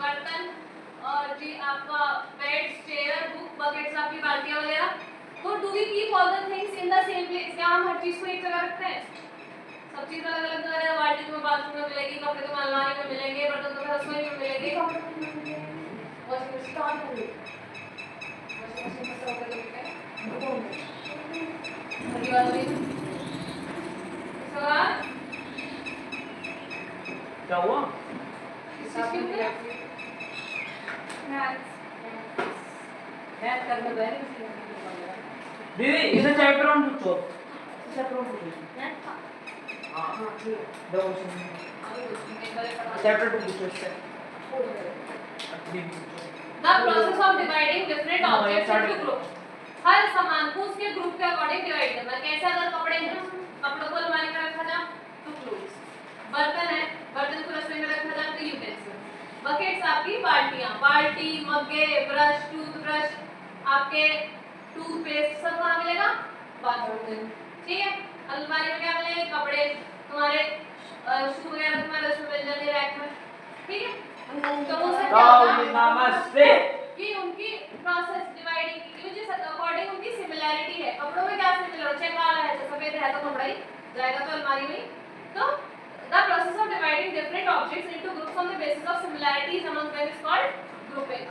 बर्तन और जी आपका बेड, चेयर, बुक, बकेट्स, आपकी बाल्टियां वगैरह। तो do we keep all the things in the same place? क्या हम हर चीज को एक जगह रखते हैं? सब चीज अलग अलग जगह है। बाल्टी तुम्हें बाथरूम में मिलेगी, कपड़े तुम्हें अलमारी में मिलेंगे, बर्तन तुम्हें रसोई में मिलेंगे, वॉशिंग मशीन कहाँ पर मिलेगी? वॉशिंग मशीन में सब अलग अलग है। अगली बात हुई सवाल क्या हुआ किस चीज के लिए? मैथ करने गए नहीं दीदी इसे चैप्टर 1 पूछो चैप्टर 1 पूछो हां दो चैप्टर 2 पूछो इससे The process of dividing different objects into groups. हर सामान को उसके ग्रुप के अकॉर्डिंग डिवाइड करना। कैसे? अगर कपड़े हैं, कपड़ों को अलमारी में रखा जाए तो क्लोथ्स, बर्तन है, बर्तन को रसोई में रखा जाए तो यूटेंसिल्स, बकेट्स आपकी बाल्टियां, बाल्टी, मग्गे, ब्रश, टूथब्रश, आपके टूथपेस्ट सब कहाँ मिलेगा? बाथरूम में। ठीक है। अलमारी में क्या मिलेंगे? कपड़े, तुम्हारे शू वगैरह तुम्हारे उसमें मिल जाएंगे रैक में। ठीक है। तो उनसे क्या होगा? नमस्ते कि उनकी प्रोसेस डिवाइडिंग की जिस अकॉर्डिंग उनकी सिमिलैरिटी है। कपड़ों में क्या सिमिलर है? काला है तो सफेद है तो कपड़ा ही जाएगा तो अलमारी में। तो the process of dividing different objects into groups on the basis of similarities among them is called grouping.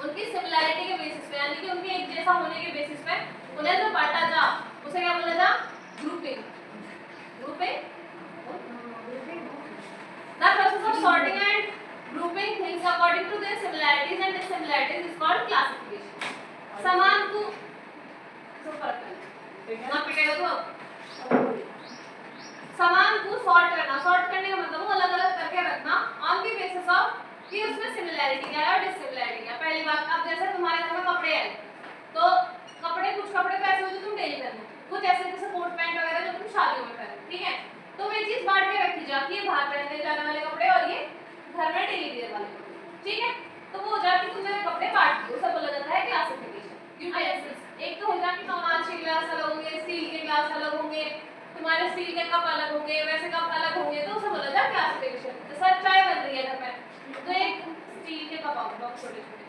उनकी सिमिलैरिटी के बेसिस पे, यानी कि उनके एक जैसा होने के बेसिस पे उन्हें जो बांटा जा उसे क्या बोला जा? Grouping. Grouping. The process of sorting and grouping things according to their similarities and dissimilarities is called classification. सामान को सब फर्क है ना पिटेगा तो अब सामान को सॉर्ट करना, सॉर्ट करने का मतलब वो अलग अलग करके रखना ऑन द बेसिस ऑफ कि उसमें सिमिलैरिटी क्या है और डिसिमिलैरिटी क्या है। पहली बात, अब जैसे तुम्हारे घर में कपड़े हैं तो कपड़े, कुछ कपड़े तो ऐसे होते तुम डेली पहनो, कुछ ऐसे जैसे कोट पैंट वगैरह जो तुम शादियों में पहनो। ठीक है। तो वे चीज बांट के रखी जाती है, बाहर पहनने जाने वाले कपड़े और ये घर में डेली वेयर वाले कपड़े। ठीक है। तो वो हो जाती है तुमने कपड़े बांट दिए, उसे बोला जाता है क्लासिफिकेशन। एक तो हो जाती है कांच के ग्लास अलग होंगे, स्टील के ग्लास अलग होंगे, तुम्हारे स्टील के कप अलग होंगे, वैसे कप अलग होंगे, तो उसे बोला जाता है क्लासिफिकेशन। जैसे चाय बन रही है घर में तो एक स्टील के कप आउट बॉक्स छोटे छोटे,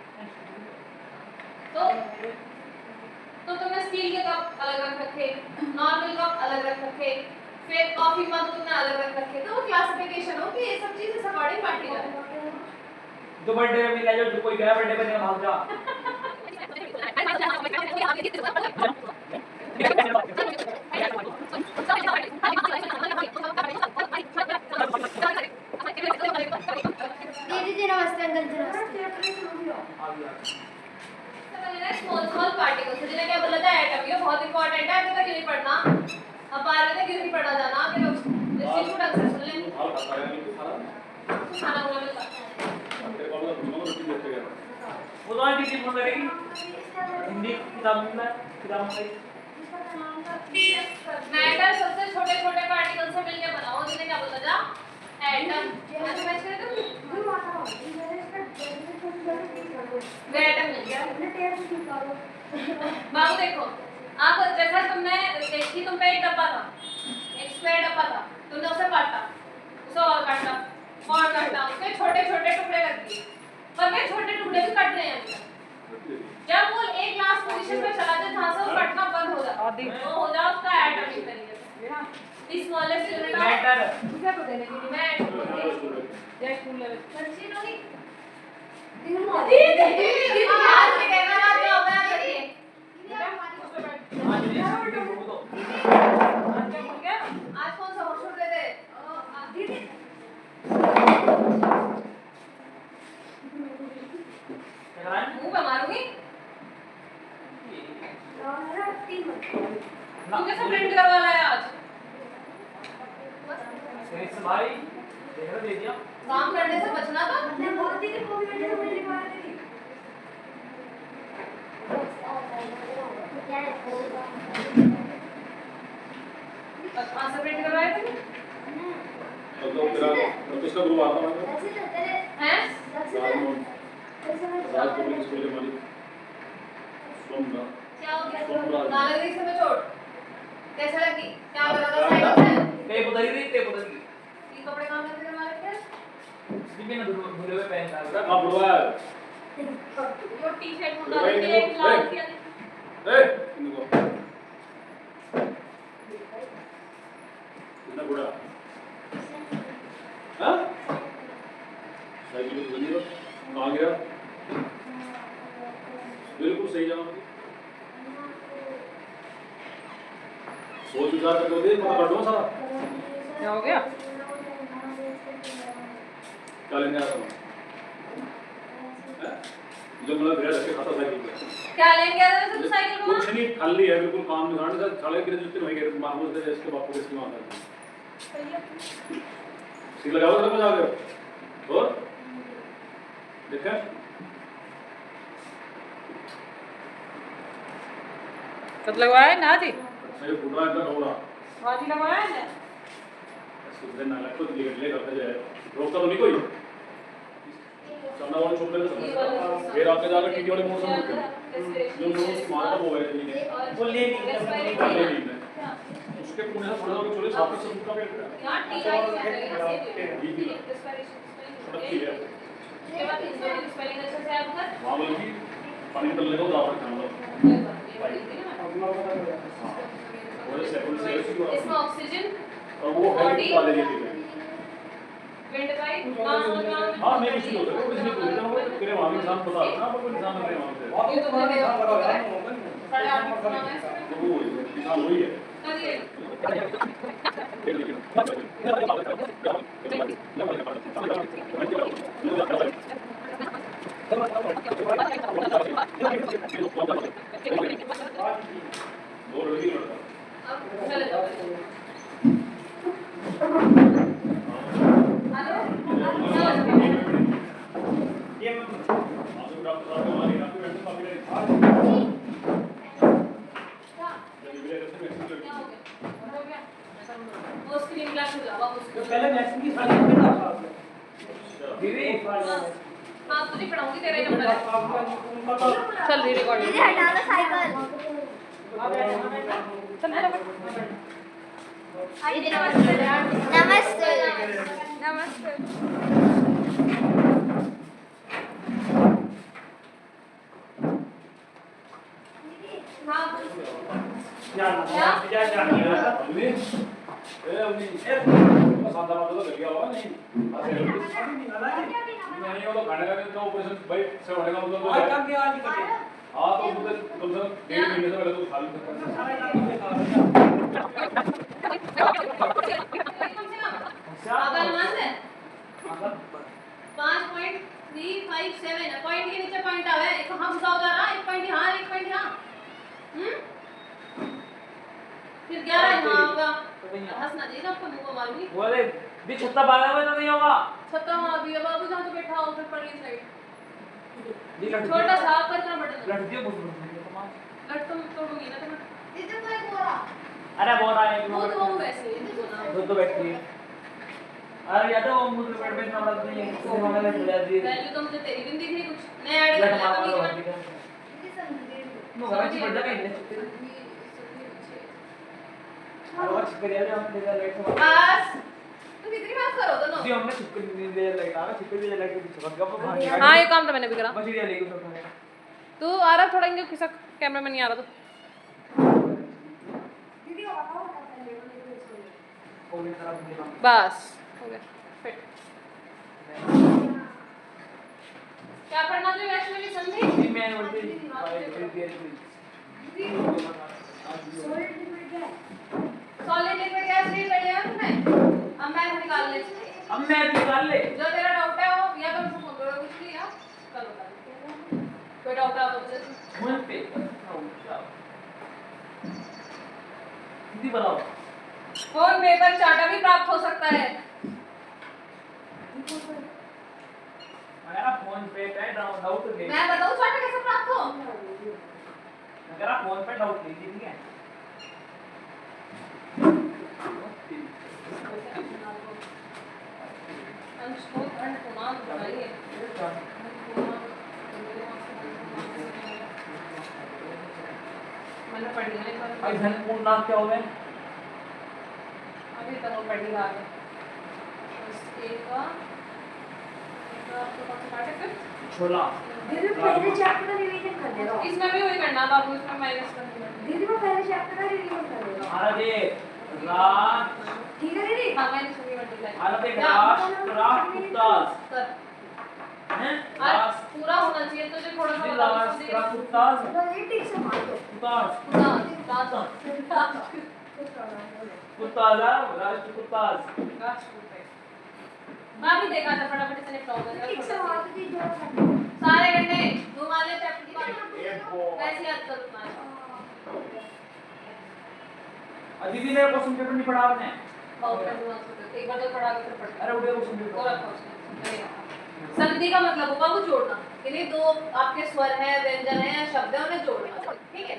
तो तुमने स्टील के कप अलग रख रखे, नॉर्मल कप अलग रख रखे, फिर कॉफी मग तुमने अलग रख रखे, तो वो क्लासिफिकेशन हो कि ये सब चीज इस अकॉर्डिंग बांटी जा रही है। जो बर्थडे में मिला जो कोई गया बर्थडे पे भाग जा दीदी जी नमस्ते, अंकल जी नमस्ते। स्मॉल स्मॉल पार्टिकल्स जिन्हें क्या बोला जाए एटम। ये बहुत इंपॉर्टेंट है, अभी तक यही पढ़ना, अब 12वीं तक यही पढ़ा जाना कि लोग इस चीज को ढंग से सुन लें। खाना वाला मिलता वो तो आंटी जी फोन करेगी हिंदी किताब में मैटर सबसे छोटे छोटे पार्टिकल से मिलकर बना हो, जिन्हें क्या बोला जा? एटम। ऐसे मैच करें तो वे एटम मिल गया। बाबू देखो, आप जैसा तुमने देखी, तुम पे एक डब्बा था, एक स्क्वायर डब्बा था, तुमने उसे काटा, उसे और काटा, उसके छोटे छोटे टुकड़े कर दिए, पर वे छोटे टुकड़े भी कट रहे हैं। जब वो एक लास्ट पोजीशन पे चला जाए जहां से वो कटना बंद हो जाए, तो हो जाए उसका एटम इस तरीके से। The smallest unit of matter दूसरे को देने के लिए matter। जय स्कूल लेवल बच्ची लोगी दीदी आज के कहना बात जो होगा करिए। आज मुंह पे मारूंगी। तू कैसे प्रिंट करवा लाया आज? भाई देखो दे दिया काम करने से बचना था। कहाँ से प्रिंट करवाए थे? मतलब तेरा किसका ग्रुप आता है हैं? राज पब्लिक स्कूल के मालिक सोमना क्या हो गया? नाले गई से मैं चोट। कैसे लगी? क्या करा था साइड से? टेप उधर ही टेप उधर ही ये कपड़े कहाँ करते थे हमारे के? दीदी ने धुले हुए पहन था हां बुढ़वा है जो टी-शर्ट मुंडा के एक लाल किया। ए इनको इतना बुढ़ा हां साइकिल तो बनी हो आ गया बिल्कुल सही जवाब सोच विचार कर दे मतलब बढ़ो सारा क्या हो गया? क्या लेने आया था जो मतलब घर रखे खाता साइकिल पे क्या लेंगे आया था तुम साइकिल को? कुछ नहीं खाली है बिल्कुल काम में गाड़ी से साले के जितने वही गए मार्बल से इसके बाप को इसकी माता है सील लगाओ तो मजा आ गया और देखा कब लगवाया है ना जी? सही फुटवा इतना होगा वाजी लगवाया है ना? सुबह ना लगता तो ले करते जाए रोकता तो नहीं कोई चलना वाले छोड़ देते फिर आपके जाकर टीटी वाले मोड़ से मुड़ के जो लोग मारता वो है नहीं वो ले नहीं उसके पुणे से थोड़ा चले साफ से मुक्का पे यहाँ टी-आई क्या है? के बाद स्पेलिंग अच्छे से याद कर। मामले की पानी निकलने को दाव रखना मतलब इसमें ऑक्सीजन और वो है वाले ये ठीक है विंड पाइप हाँ मैं कुछ नहीं हो सकता कुछ नहीं बोलता हूँ तेरे वहाँ के इंसान बता रहा पर कोई इंसान नहीं वहाँ से ये तो मेरे साढ़े 8 नाम है तो वो इंसान वही है वो लड़की लड़का अब चले जाओ। हेलो ये आपको डॉक्टर साहब हमारी आपको वैसे काफी क्या क्या हो गया? वो स्क्रीन ग्लास हो जाओ वापस। तो पहले मैक्सिम की साड़ी में था दीदी हाँ तुझे पढ़ाऊंगी तेरा ही नंबर है। चल रही रिकॉर्डिंग। दीदी हटा लो साइकिल चल मेरा दीदी नमस्ते नमस्ते नमस्ते। हाँ क्या जानी है अभी अभी सादा माता तो गया होगा नहीं नहीं वो तो खाने का तो ऑपरेशन भाई से होने का मतलब और कम के वाली कटे हाँ तो मतलब कम से कम 1.5 महीने से पहले तो खा ली सारे काम देखा आपका अनुमान है 5.357 पॉइंट के नीचे पॉइंट आवे एक कहां घुसा जा रहा एक पॉइंट यहां एक पॉइंट यहां फिर 11 यहां होगा हंसना देगा आपको मुंह को मारूंगी बोले भी छत्ता भागा हुआ तो नहीं होगा छत्ता वहां भी है बाबू जहां तो बैठा हो फिर पड़ी साइड जी लड़की छोटा सा पर इतना बड़ा लड़कियों को लट तुम तोड़ूंगी ना तुम्हें दीदी कोई बोला अरे बोल रहा है वो तो वैसे ही दूध तो बैठती है अरे या तो वो मूत्र पेट में इतना बड़ा नहीं है इससे हमारे लिए बुला दी वैल्यू तो मुझे तेरी भी नहीं दिख रही कुछ मैं ऐड लट कर मार लिया मार बीच में दीदी समझ नो गाची पड़ जाएगा इन्हें और छिपकली आ जाओ हम ले लाइट से बस तुम कितनी बात करो दोनों जी हमने छिपकली ले लाइट आ छिपकली ले लाइट के पीछे भाग गया भाग हाँ ये काम तो मैंने भी करा। बस ये लेके उठा तू आ रहा थोड़ा इनके किसा कैमरा में नहीं आ रहा तो दीदी को बताओ और ये तरफ मुझे बस हो गया फिट। क्या पढ़ना चाहिए वैष्णवी संधि जी मैं बोलते सॉलिड लिक्विड गैस रीड कर लिया तुमने अब मैं निकाल ले अब मैं निकाल ले जो तेरा डाउट है वो या तो मुझसे फोन करो कुछ भी या कल बता कोई डाउट आप मुझसे फोन पे हिंदी बताओ। फोन पे पर चार्टा भी प्राप्त हो सकता है। मेरा फोन पे डाउट ले। मैं बताऊं चार्टा कैसे प्राप्त हो? मेरा फोन पे डाउट ले ठीक है। अंश को अंश पूर्णांक बनाइए। मैंने पढ़ी है अब धन पूर्णांक क्या हो गए? अभी तक वो पढ़ी रहा है। एक का आपको कौन सा पार्ट है फिर? छोला। दीदी पहले चैप्टर का रिवीजन कर दे रहा हूँ। इसमें भी वही करना बाबू, इसमें माइनस कर देना। दीदी मैं पहले चैप्टर का रिवीजन कर दे रहा हूँ। अरे राज ठीक है दीदी? हाँ माइनस कर मल्टीप्लाई। अरे राष्ट्रकूटास सर हैं? आज पूरा होना चाहिए तो जो थोड़ा सा बता दो। राष्ट्रकूटास दीदी ठीक से मार दो। कुतास राष्ट्रकूटास। मैं भी देखा था फटाफट से निपटाऊंगा। ठीक से मार दो दीदी जोड़ा कर दो। सारे घंटे दो वाले चैप्टर की बात वैसे याद करो तुम्हारे। दीदी ने क्वेश्चन पेपर नहीं पढ़ा आपने? एक बार तो पढ़ा के फिर पढ़ा। अरे उड़े क्वेश्चन पेपर और रखो उसमें। संधि का मतलब होगा वो जोड़ना। इन्हीं दो आपके स्वर है, व्यंजन है, शब्द है, उन्हें जोड़ना। ठीक है?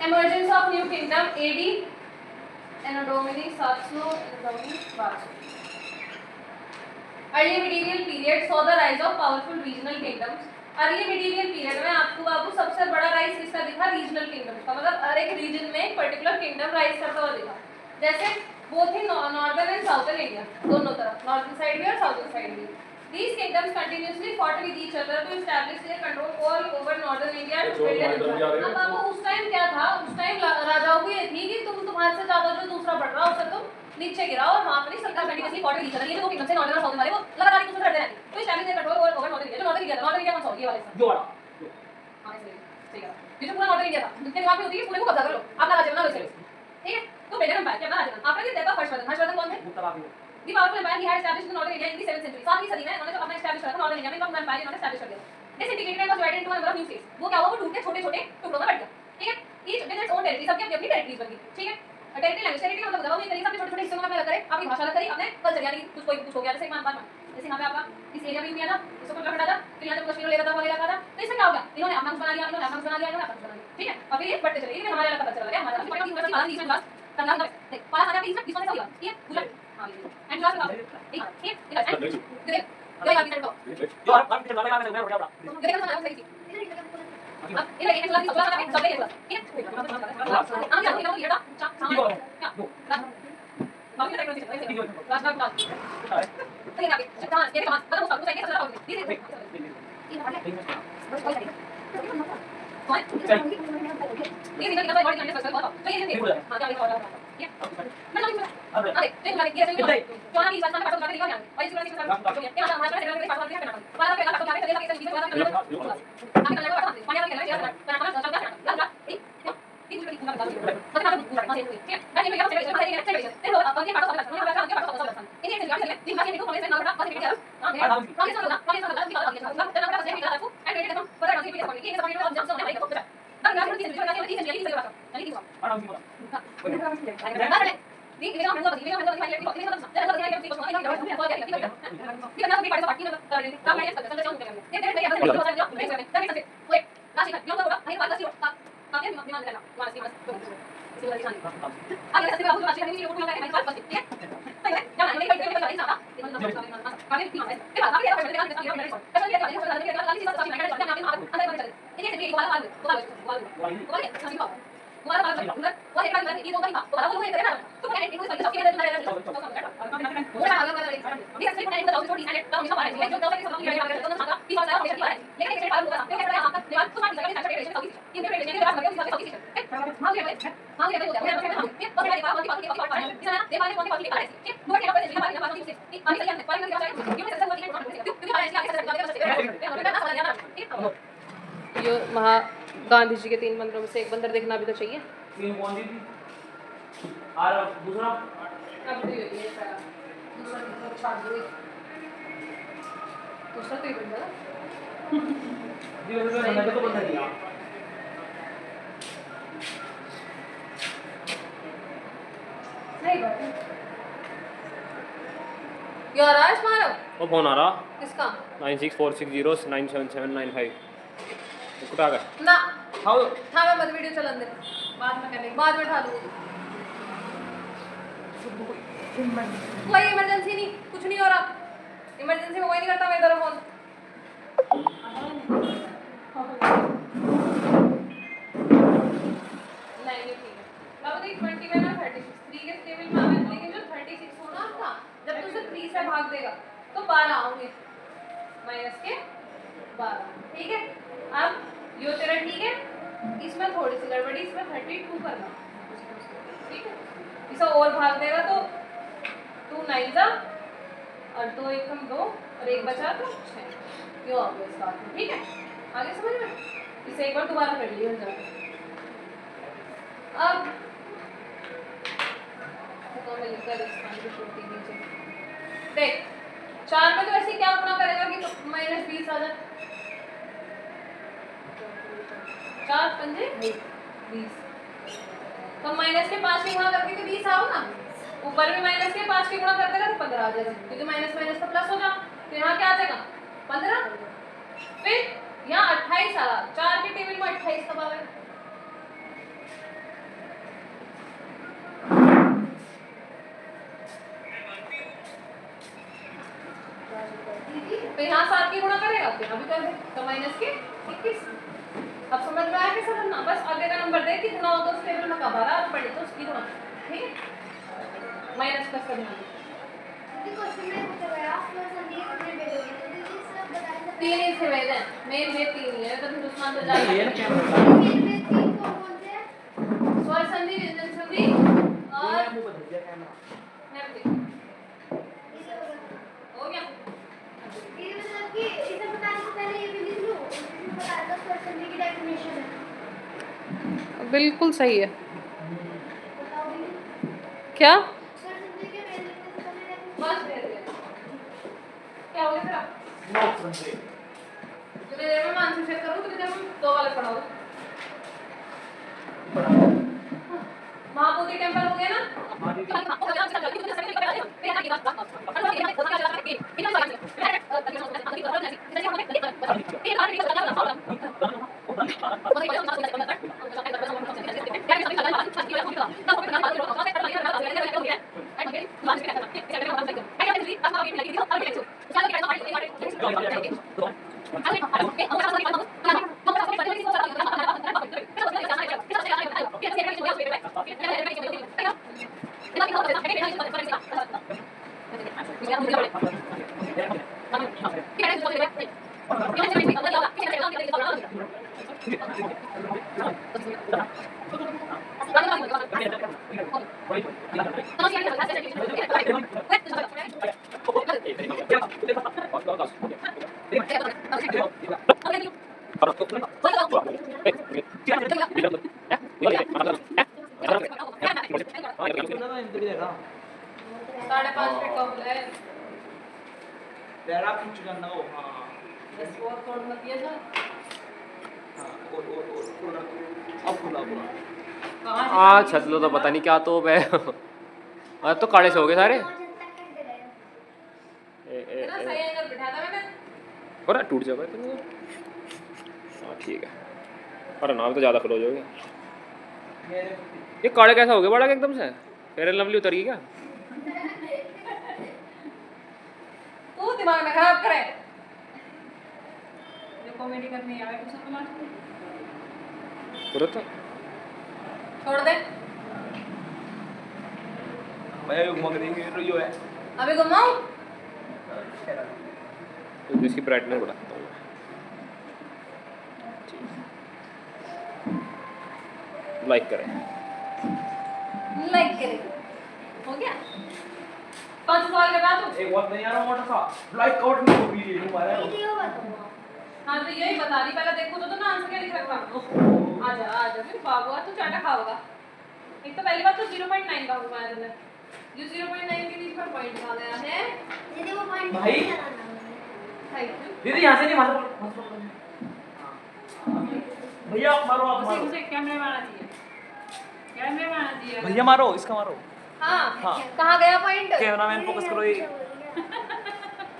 Emergence of new kingdom AD Anno Domini 700 Anno Domini 1200. Early medieval period saw the rise of powerful regional kingdoms. Early medieval period में आपको बाबू सबसे बड़ा राइज किसका दिखा? रीजनल किंगडम का। मतलब हर एक रीजन में एक पर्टिकुलर किंगडम राइज करता हुआ दिखा। जैसे वो थी नॉर्दर्न एंड साउथर्न इंडिया, दोनों तरफ, नॉर्थन साइड भी और साउथर्न साइड भी। These kingdoms continuously fought with each other to establish their control all over northern India and build an empire. अब बाबू उस टाइम क्या था? उस टाइम राजाओं को ये थी कि तुम्हारे से ज्यादा जो दूसरा बढ़ रहा है उसे तुम नीचे गिराओ और वहां पर ही सरकार continuously fought with each other. ये जो किंगडम से नॉर्दर्न और साउथर्न वाले वो लगातार एक दूसरे से लड़ते रहते हैं। तो establish their control over northern India. जो नॉर्दर्न इंडिया कौन सा? ये वाले सा जोड़ा। हां सही है। ये जो पूरा नॉर्दर्न इंडिया था, जितने वहां पे होती है पूरे को कब्जा कर लो, अपना राज्य बना लो इसे। ठीक है? तो पहले हम क्या अपना राज्य बना। आपने देखा हर्षवर्धन कौन थे? The powerful empire he had established in northern India in the 7th century. 7वीं सदी में उन्होंने जो अपना एस्टैब्लिश करा था नॉर्दर्न इंडिया में, अपना एम्पायर इन्होंने एस्टैब्लिश कर दिया। This integrated and was divided into a number of new states. वो क्या हुआ? वो टूट के छोटे-छोटे टुकड़ों में बट गया। ठीक है? Each with its own territory, सबकी अपनी टेरिटरीज बन गई। ठीक है? टेरिटरी लैंग्वेज, टेरिटरी मतलब बताओ ये कहीं सबके छोटे-छोटे हिस्सों में अलग करे, अपनी भाषा अलग करी, अपने कल्चर यानी कुछ कोई कुछ हो गया। जैसे एक मान जैसे यहाँ पे आपका इस एरिया में किया था, इसको कुछ हटा था, फिर यहाँ जब कश्मीर ले रहा था, वगैरह था, तो इससे क्या हो गया? इन्होंने अपना बना लिया, इन्होंने अपना बना लिया, इन्होंने अपना बना लिया। ठीक है? और फिर ये बढ़ते चले गए, हमारे अलग पता चला गया, हमारा बीच में बात बीच में बात करना देख पाला खाना बीच में से होगा। ठीक है? पूरा हां ये एंड क्लास का ठीक है? ठीक है? देख ये आप इधर को जो आप चला लगा मैं उड़ा देख ना सही थी। अब ये एक क्लास की क्लास सब एक क्लास। ठीक है? हम क्या ये था बाकी क्लास क्लास तो ये आगे चांस ये चांस मतलब उसको चाहिए चला होगी धीरे धीरे ये निकल गया बॉडी करने से बहुत तो ये हां क्या लिखा हुआ है ठीक है मैं लोग अरे देख लगे ये सही जो ना इस बात में काटो काटो निकाल और इस तरह से ये हमारा सेकंड में पास करके करना वाला पे काटो काटो ये लगे इसे वाला कर आगे कर लेगा पानी में क्या करना चल चल चल ठीक ये जो लिखूंगा बता दो ठीक है मैं ये चले चले देखो अब ये काटो काटो ये काटो काटो इन्हें से गाड़ी तीन बाकी देखो कॉलेज में ना काटो बस ये हां कॉलेज में कॉलेज में निकाल दिया जब ना से निकाल रखो एंड रेडी एकदम पूरा ट्रांसलेट कर ये सब वीडियो जब से भाई को ना ना की वीडियो ना की से यानी की से आराम से बोला ये महा गांधी जी के 3 मंत्रों में से एक बंदर देखना भी तो चाहिए। तीन कौन सी थी? और दूसरा अब तो ये पहला दूसरा तीसरा छाड़ दो दूसरा तो ये बंदा जी वैसे तो बंदा तो बंदा दिया नहीं बात है यार आज मारो वो फोन आ रहा किसका 9646097795 कुछ आ गया ना हाउ था मैं मत वीडियो चला दे बाद में करेंगे बाद में उठा लूंगी कोई इमरजेंसी नहीं कुछ नहीं हो रहा इमरजेंसी में कोई नहीं करता मैं इधर फोन नहीं ये ठीक है अब देख 20 में ना 36 3 के टेबल में आवे लेकिन जो 36 होना था जब तू उसे 3 से भाग देगा तो 12 आओगे माइनस के 12 ठीक है अब यो तेरा ठीक है इसमें थोड़ी सी गड़बड़ी इसमें 32 करना ठीक है इसे और भाग देगा तो 2 9 जा और 2 1 हम 2 और 1 बचा तो 6 क्यों आ गया इस बात में ठीक है आगे समझ में इसे एक बार दोबारा कर लियो जाके अब तो मैं लिखकर इस पानी की छोटी नीचे देख 4 में तो ऐसे क्या गुना करेगा कि -20 आ जाए 4 पंजे 20 तो माइनस के 5 के गुणा करके तो 20 आओ ना ऊपर भी माइनस के 5 के गुणा कर देगा तो 15 आ जाएगा क्योंकि माइनस माइनस तो प्लस हो जाए तो यहाँ क्या आ जाएगा 15 फिर यहाँ 28 आ रहा 4 के टेबल में 28 कब आएगा तो यहाँ 7 की गुणा करेगा तो यहाँ भी कर दे तो माइनस के 21 अब समझ में आया कैसे करना बस आगे का नंबर दे कि गुणा होगा उस टेबल में कब आ रहा है पढ़े तो उसकी गुणा ठीक है माइनस प्लस करना दीदी क्वेश्चन में पूछा गया प्लस संदीप ने दे दोगे तो दीदी सब बताएं सब 3 ही से वेद है मेन वेद 3 ही है तो हिंदुस्तान तो जा ये ना कैमरा मेरे में 3 कौन से हैं स्वर संधि व्यंजन संधि और ये मुंह बदल दिया कैमरा नेपथ्य इसे हो गया ये मतलब कि इसे बताने से पहले ये भी लिख लो इसमें बताया था स्वर संधि की डेफिनेशन है बिल्कुल सही है बताओ दीदी क्या स्वर संधि के मेरे लिखने से पहले बस दे दिया क्या हो गया तेरा नोट समझे कितने देर में मैं आंसर शेयर करूँ कितने देर में 2 वाले पढ़ाओ महाबोधि टेम्पल हो गया ना साढ़े 5 पे कब है तेरा कुछ करना हो हां बस और तोड़ मत दिया जा हां और अब खुला कहां छत लो तो पता नहीं क्या तोप है आज तो काले से हो गए सारे तक कर रहे हो। ना सही एंगल बिठा था मैंने। और टूट जाएगा तो हाँ ठीक है। अरे नाम तो ज़्यादा क्लोज हो गया। ये काले कैसा हो गया बड़ा एकदम से? फेयर एंड लवली उतर गई क्या? तू दिमाग में खराब करे। जो कॉमेडी करनी आवे कुछ तो लास्ट में तुरंत छोड़ दे। भैया ये घुमा के देंगे तो यो है अभी घुमाऊं? तो इसकी ब्राइटनेस बढ़ाता हूँ। लाइक करें। लाइक करे। हो गया? 5 सवाल का तू। एक बात नहीं आ रहा मोटा सा लाइक आउट नहीं हो भी ये मारा है वीडियो बताओ। हाँ तो यही बता दी पहले देखो तो ना आंसर क्या लिख रखा। आजा फिर बाबू तू चाटा खाओगा। एक तो पहली बात तो 0.9 का हुआ है तुमने। ये 0.9 के बीच पर पॉइंट आ गया है। दीदी वो पॉइंट भाई। Thank you. दीदी यहाँ से नहीं मारो भैया आप मारो आप उसे मारो उसे कैमरे में आना चाहिए। कैमरे में आना चाहिए। भैया मारो इसका मारो हाँ हाँ। कहाँ गया पॉइंट? कैमरामैन फोकस करो ये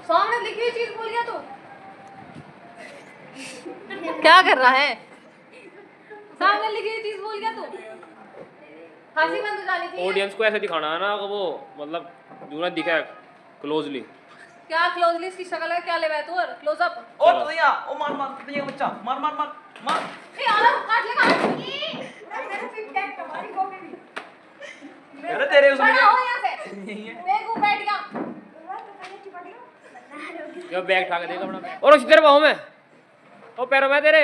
सामने लिखी हुई चीज भूल गया तू। क्या कर रहा है? सामने लिखी हुई चीज भूल गया तू। हंसी मंद जानी चाहिए। ऑडियंस को ऐसे दिखाना है ना कि वो मतलब जो ना दिखे क्लोजली। क्या क्लोजली इसकी शक्ल है क्या ले रहा है तू? और क्लोज अप। ओ तो भैया ओ मार मार तो ये बच्चा मार मार मार मार ए आराम काट ले काट। अरे तेरे उसमें बड़ा हो यहाँ से। यही है मैं को बैठ गया। ये बैग उठा के देगा अपना बैग। और इधर बाहों में ओ पैरों में तेरे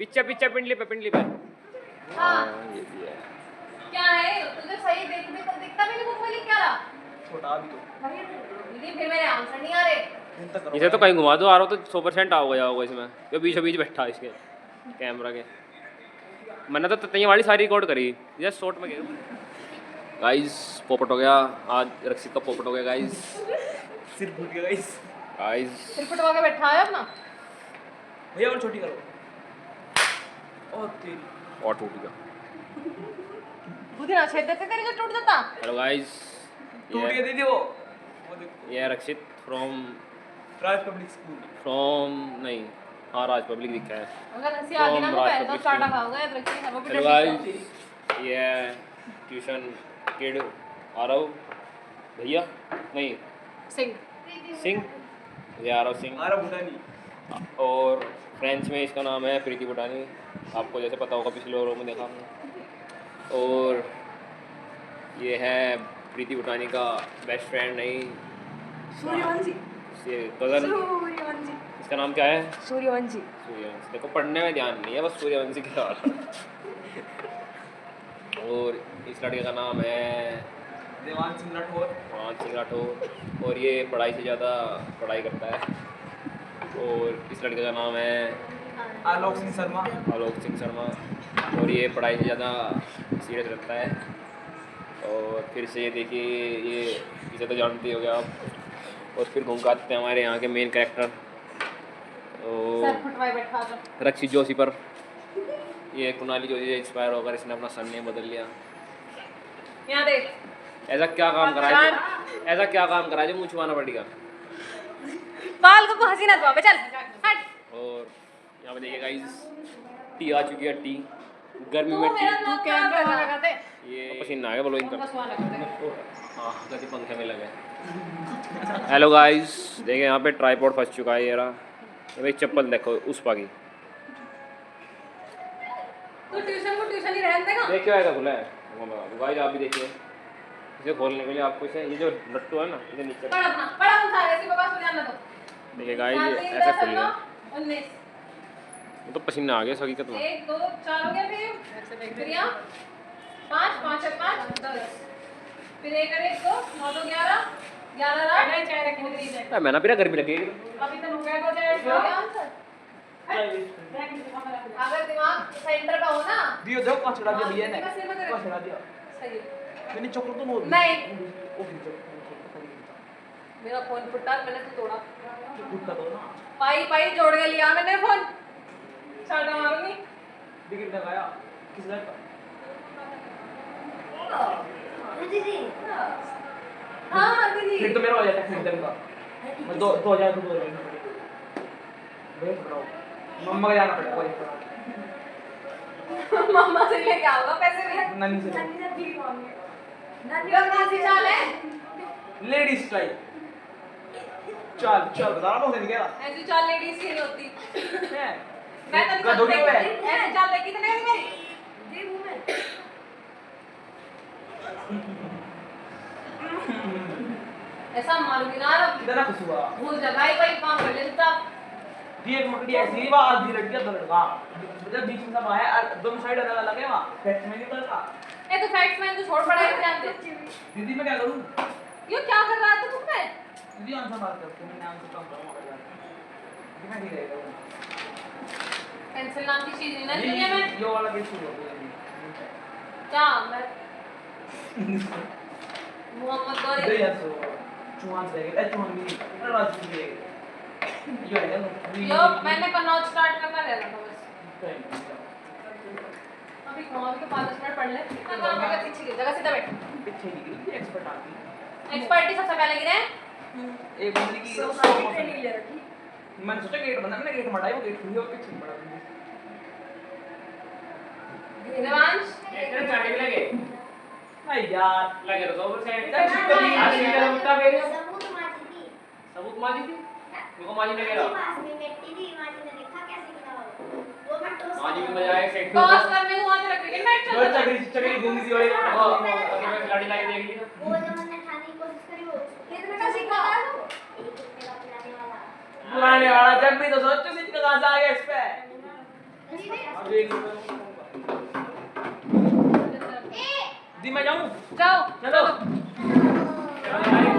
पीछे पीछे पिंडली पे हाँ ये भी है। क्या है तुझे सही दिखता भी नहीं बुक में लिख क्या रहा? छोटा अभी तो लेकिन फिर मेरे आंसर नहीं आ रहे। इन तक करो इसे तो कहीं घुमा दो आ रहा हो तो 100% आ गया होगा इसमें। ये बीचों बीच बैठा इसके कैमरा के। मैंने तो तैयारी वाली सारी रिकॉर्ड करी जस्ट शॉर्ट में गया। गाइस पोपट हो गया आज रक्षित का पोपट हो गया गाइस। सिर फूट गया गाइस गाइस सिर फुटवा के बैठा है अपना। भैया और छोटी करो और तेरी और टूट गया। बुद्धि ना छेद देते तेरे जो टूट जाता। हेलो गाइस टूट गया दीदी वो देखो ये रक्षित फ्रॉम राज पब्लिक स्कूल नहीं हाँ राज पब्लिक दिखा है। अगर हंसी आ गई ना मैं पहले तो चाटा खाऊंगा इधर की हर वो भी हेलो डर गाइस ये ट्यूशन किड आ रहा हूँ भैया नहीं सिंह। सिंह ये आ रहा हूँ सिंह। हमारा भूटानी और फ्रेंच में इसका नाम है प्रीति बुटानी। आपको जैसे पता होगा पिछले ओरों में देखा हमने। और ये है प्रीति बुटानी का बेस्ट फ्रेंड नहीं सूर्यवंशी। ये कज़न। सूर्यवंशी। इसका नाम क्या है? सूर्यवंशी। सूर्यवंशी। देखो पढ़ने में ध्यान नहीं है बस सूर्यवंशी के साथ। और इस लड़के का नाम है देवान सिंह राठौर देवान सिंह राठौर और ये पढ़ाई से ज़्यादा पढ़ाई करता है। और इस लड़के का नाम है आलोक सिंह शर्मा आलोक सिंह शर्मा और ये पढ़ाई से ज़्यादा सीरियस रखता है। और फिर से ये देखिए ये इसे तो जानते हो गया आप। और फिर घूम के आते हैं हमारे यहाँ के मेन कैरेक्टर सर फुटवाए बैठा था। रक्षित जोशी पर। ये कुणाली जोशी से इंस्पायर होकर इसने अपना सरनेम बदल लिया। यहाँ देख ऐसा क्या काम करा है ऐसा क्या काम करा है जो मुँह छुपाना पड़ेगा। बाल को हंसी ना तो चल हट। और यहाँ पे देखिए गाइस टी आ चुकी है टी गर्मी में तू टी। मेरा नाम कैमरा लगा दे। ये पसीना आ गया ब्लोइंग बस कर। वहाँ लगा दे। हाँ गति पंखे में लगे। हेलो गाइस देखिए यहाँ पे ट्राइपॉड फंस चुका है ये रहा। ये भाई चप्पल देखो उस पागी तू ट्यूशन ही रहने देगा। देख क्या आएगा खुला है गाइस आप भी देखिए। इसे खोलने के लिए आपको इसे ये जो लट्टू है ना इसे नीचे पढ़ हम सारे इसी बकवास को ध्यान रखो। देखिए गाइस ये ऐसे खुलेगा। 19 ये तो पसीना आ गया सगी का तो। 1 2 4 हो गया फिर ऐसे देख फिर यहाँ 5 5 और 5 10 फिर 1 और 1 2 9 2 11 11 8 चाय रखी हुई है। मैंने फिर गर्मी लगेगी। अभी तो रुपए को जाए आंसर। अगर दिमाग सेंटर का हो ना दियो दो पांच चढ़ा दिया भैया ने बस ये मत कर। पांच चढ़ा दिया सही है। मैंने चॉकलेट तो मोड़ नहीं ओके मेरा फोन फुटा मैंने तो तोड़ा। टूटा दो ना पाई पाई जोड़ के लिया मैंने फोन चाटा मारूंगी। डिग्री लगाया किस लड़का दीदी हाँ दीदी फिर तो मेरा हो जाता है एकदम का मैं 2000 रुपये भेज रहा हूँ मम्मा का जाना पड़ेगा वही मम्मा से लेके आओगा पैसे भी नन्ही से नन्ही से भीख मांगे यो कौन सी चाल है लेडीज स्टाइल चल चल बता रहा हूँ नहीं कह रहा ऐसी चाल लेडीज की नहीं होती है मैं तो नहीं गधों की करती। है ऐसी चाल लेके तो नहीं मेरी जी मुंह में ऐसा मारूंगी ना अब कितना खुश हुआ भूल जा भाई भाई काम कर ले चुपचाप ये एक मकड़ी ऐसी ही वहाँ आधी लड़कियाँ दो लड़का जब बीच में सब आया और दोनों साइड अलग अलग है वहाँ फैक्ट में नहीं पड़ता ए तो फैक्ट्स में तो छोड़ पड़ा है ध्यान दे दीदी मैं क्या करूँ यो क्या कर रहा था तुम में दीदी आंसर मार करते मैं नाम से कम करूँगा कितना ठीक रहेगा पेंसिल नाम की चीज नहीं ना दुनिया में ये वाला केस शुरू हो गया क्या मैं मोहम्मद दे गौरी यार सो चुहान से ए चुहान भी राज भी ये है ना यो मैंने कन्नौज स्टार्ट करना रहना था बस अभी कौन के 5 मिनट पढ़ ले कितना काम है पीछे की जगह सीधा बैठ पीछे निकली एक्सपर्ट आती एक्सपर्टी सबसे पहले गिरे एक बंदी की ट्रेनिंग ले रखी मैंने सोचा गेट बंदा मैंने गेट मटाई वो गेट खुली और पीछे पड़ा देवांश इतने चाटे भी लगे नहीं यार लगे तो 100% यार छुट्टी नहीं आज की तरह मुद्दा मेरे सबूत माची थी सबूत माजी थी मेरे को माजी ने कह रहा पास में बैठी थी माची ने देखा कैसे गिरा वो मैं टॉस माजी भी मजा आया सेट टॉस करने को वहां से रख क्रिकेट मैच चल चल रहा है चकरी घूम दी वाली हां अभी मैं खिलाड़ी लाके देख ली ना वो जब मैंने खाने की कोशिश करी वो कितने का सीखा था तू एक रुपए का पिलाने वाला बुलाने वाला जब भी तो सोचो सीट का कहां से आ गया इस पे दीदी अभी दी मैं जाऊं जाओ चलो खिलाड़ी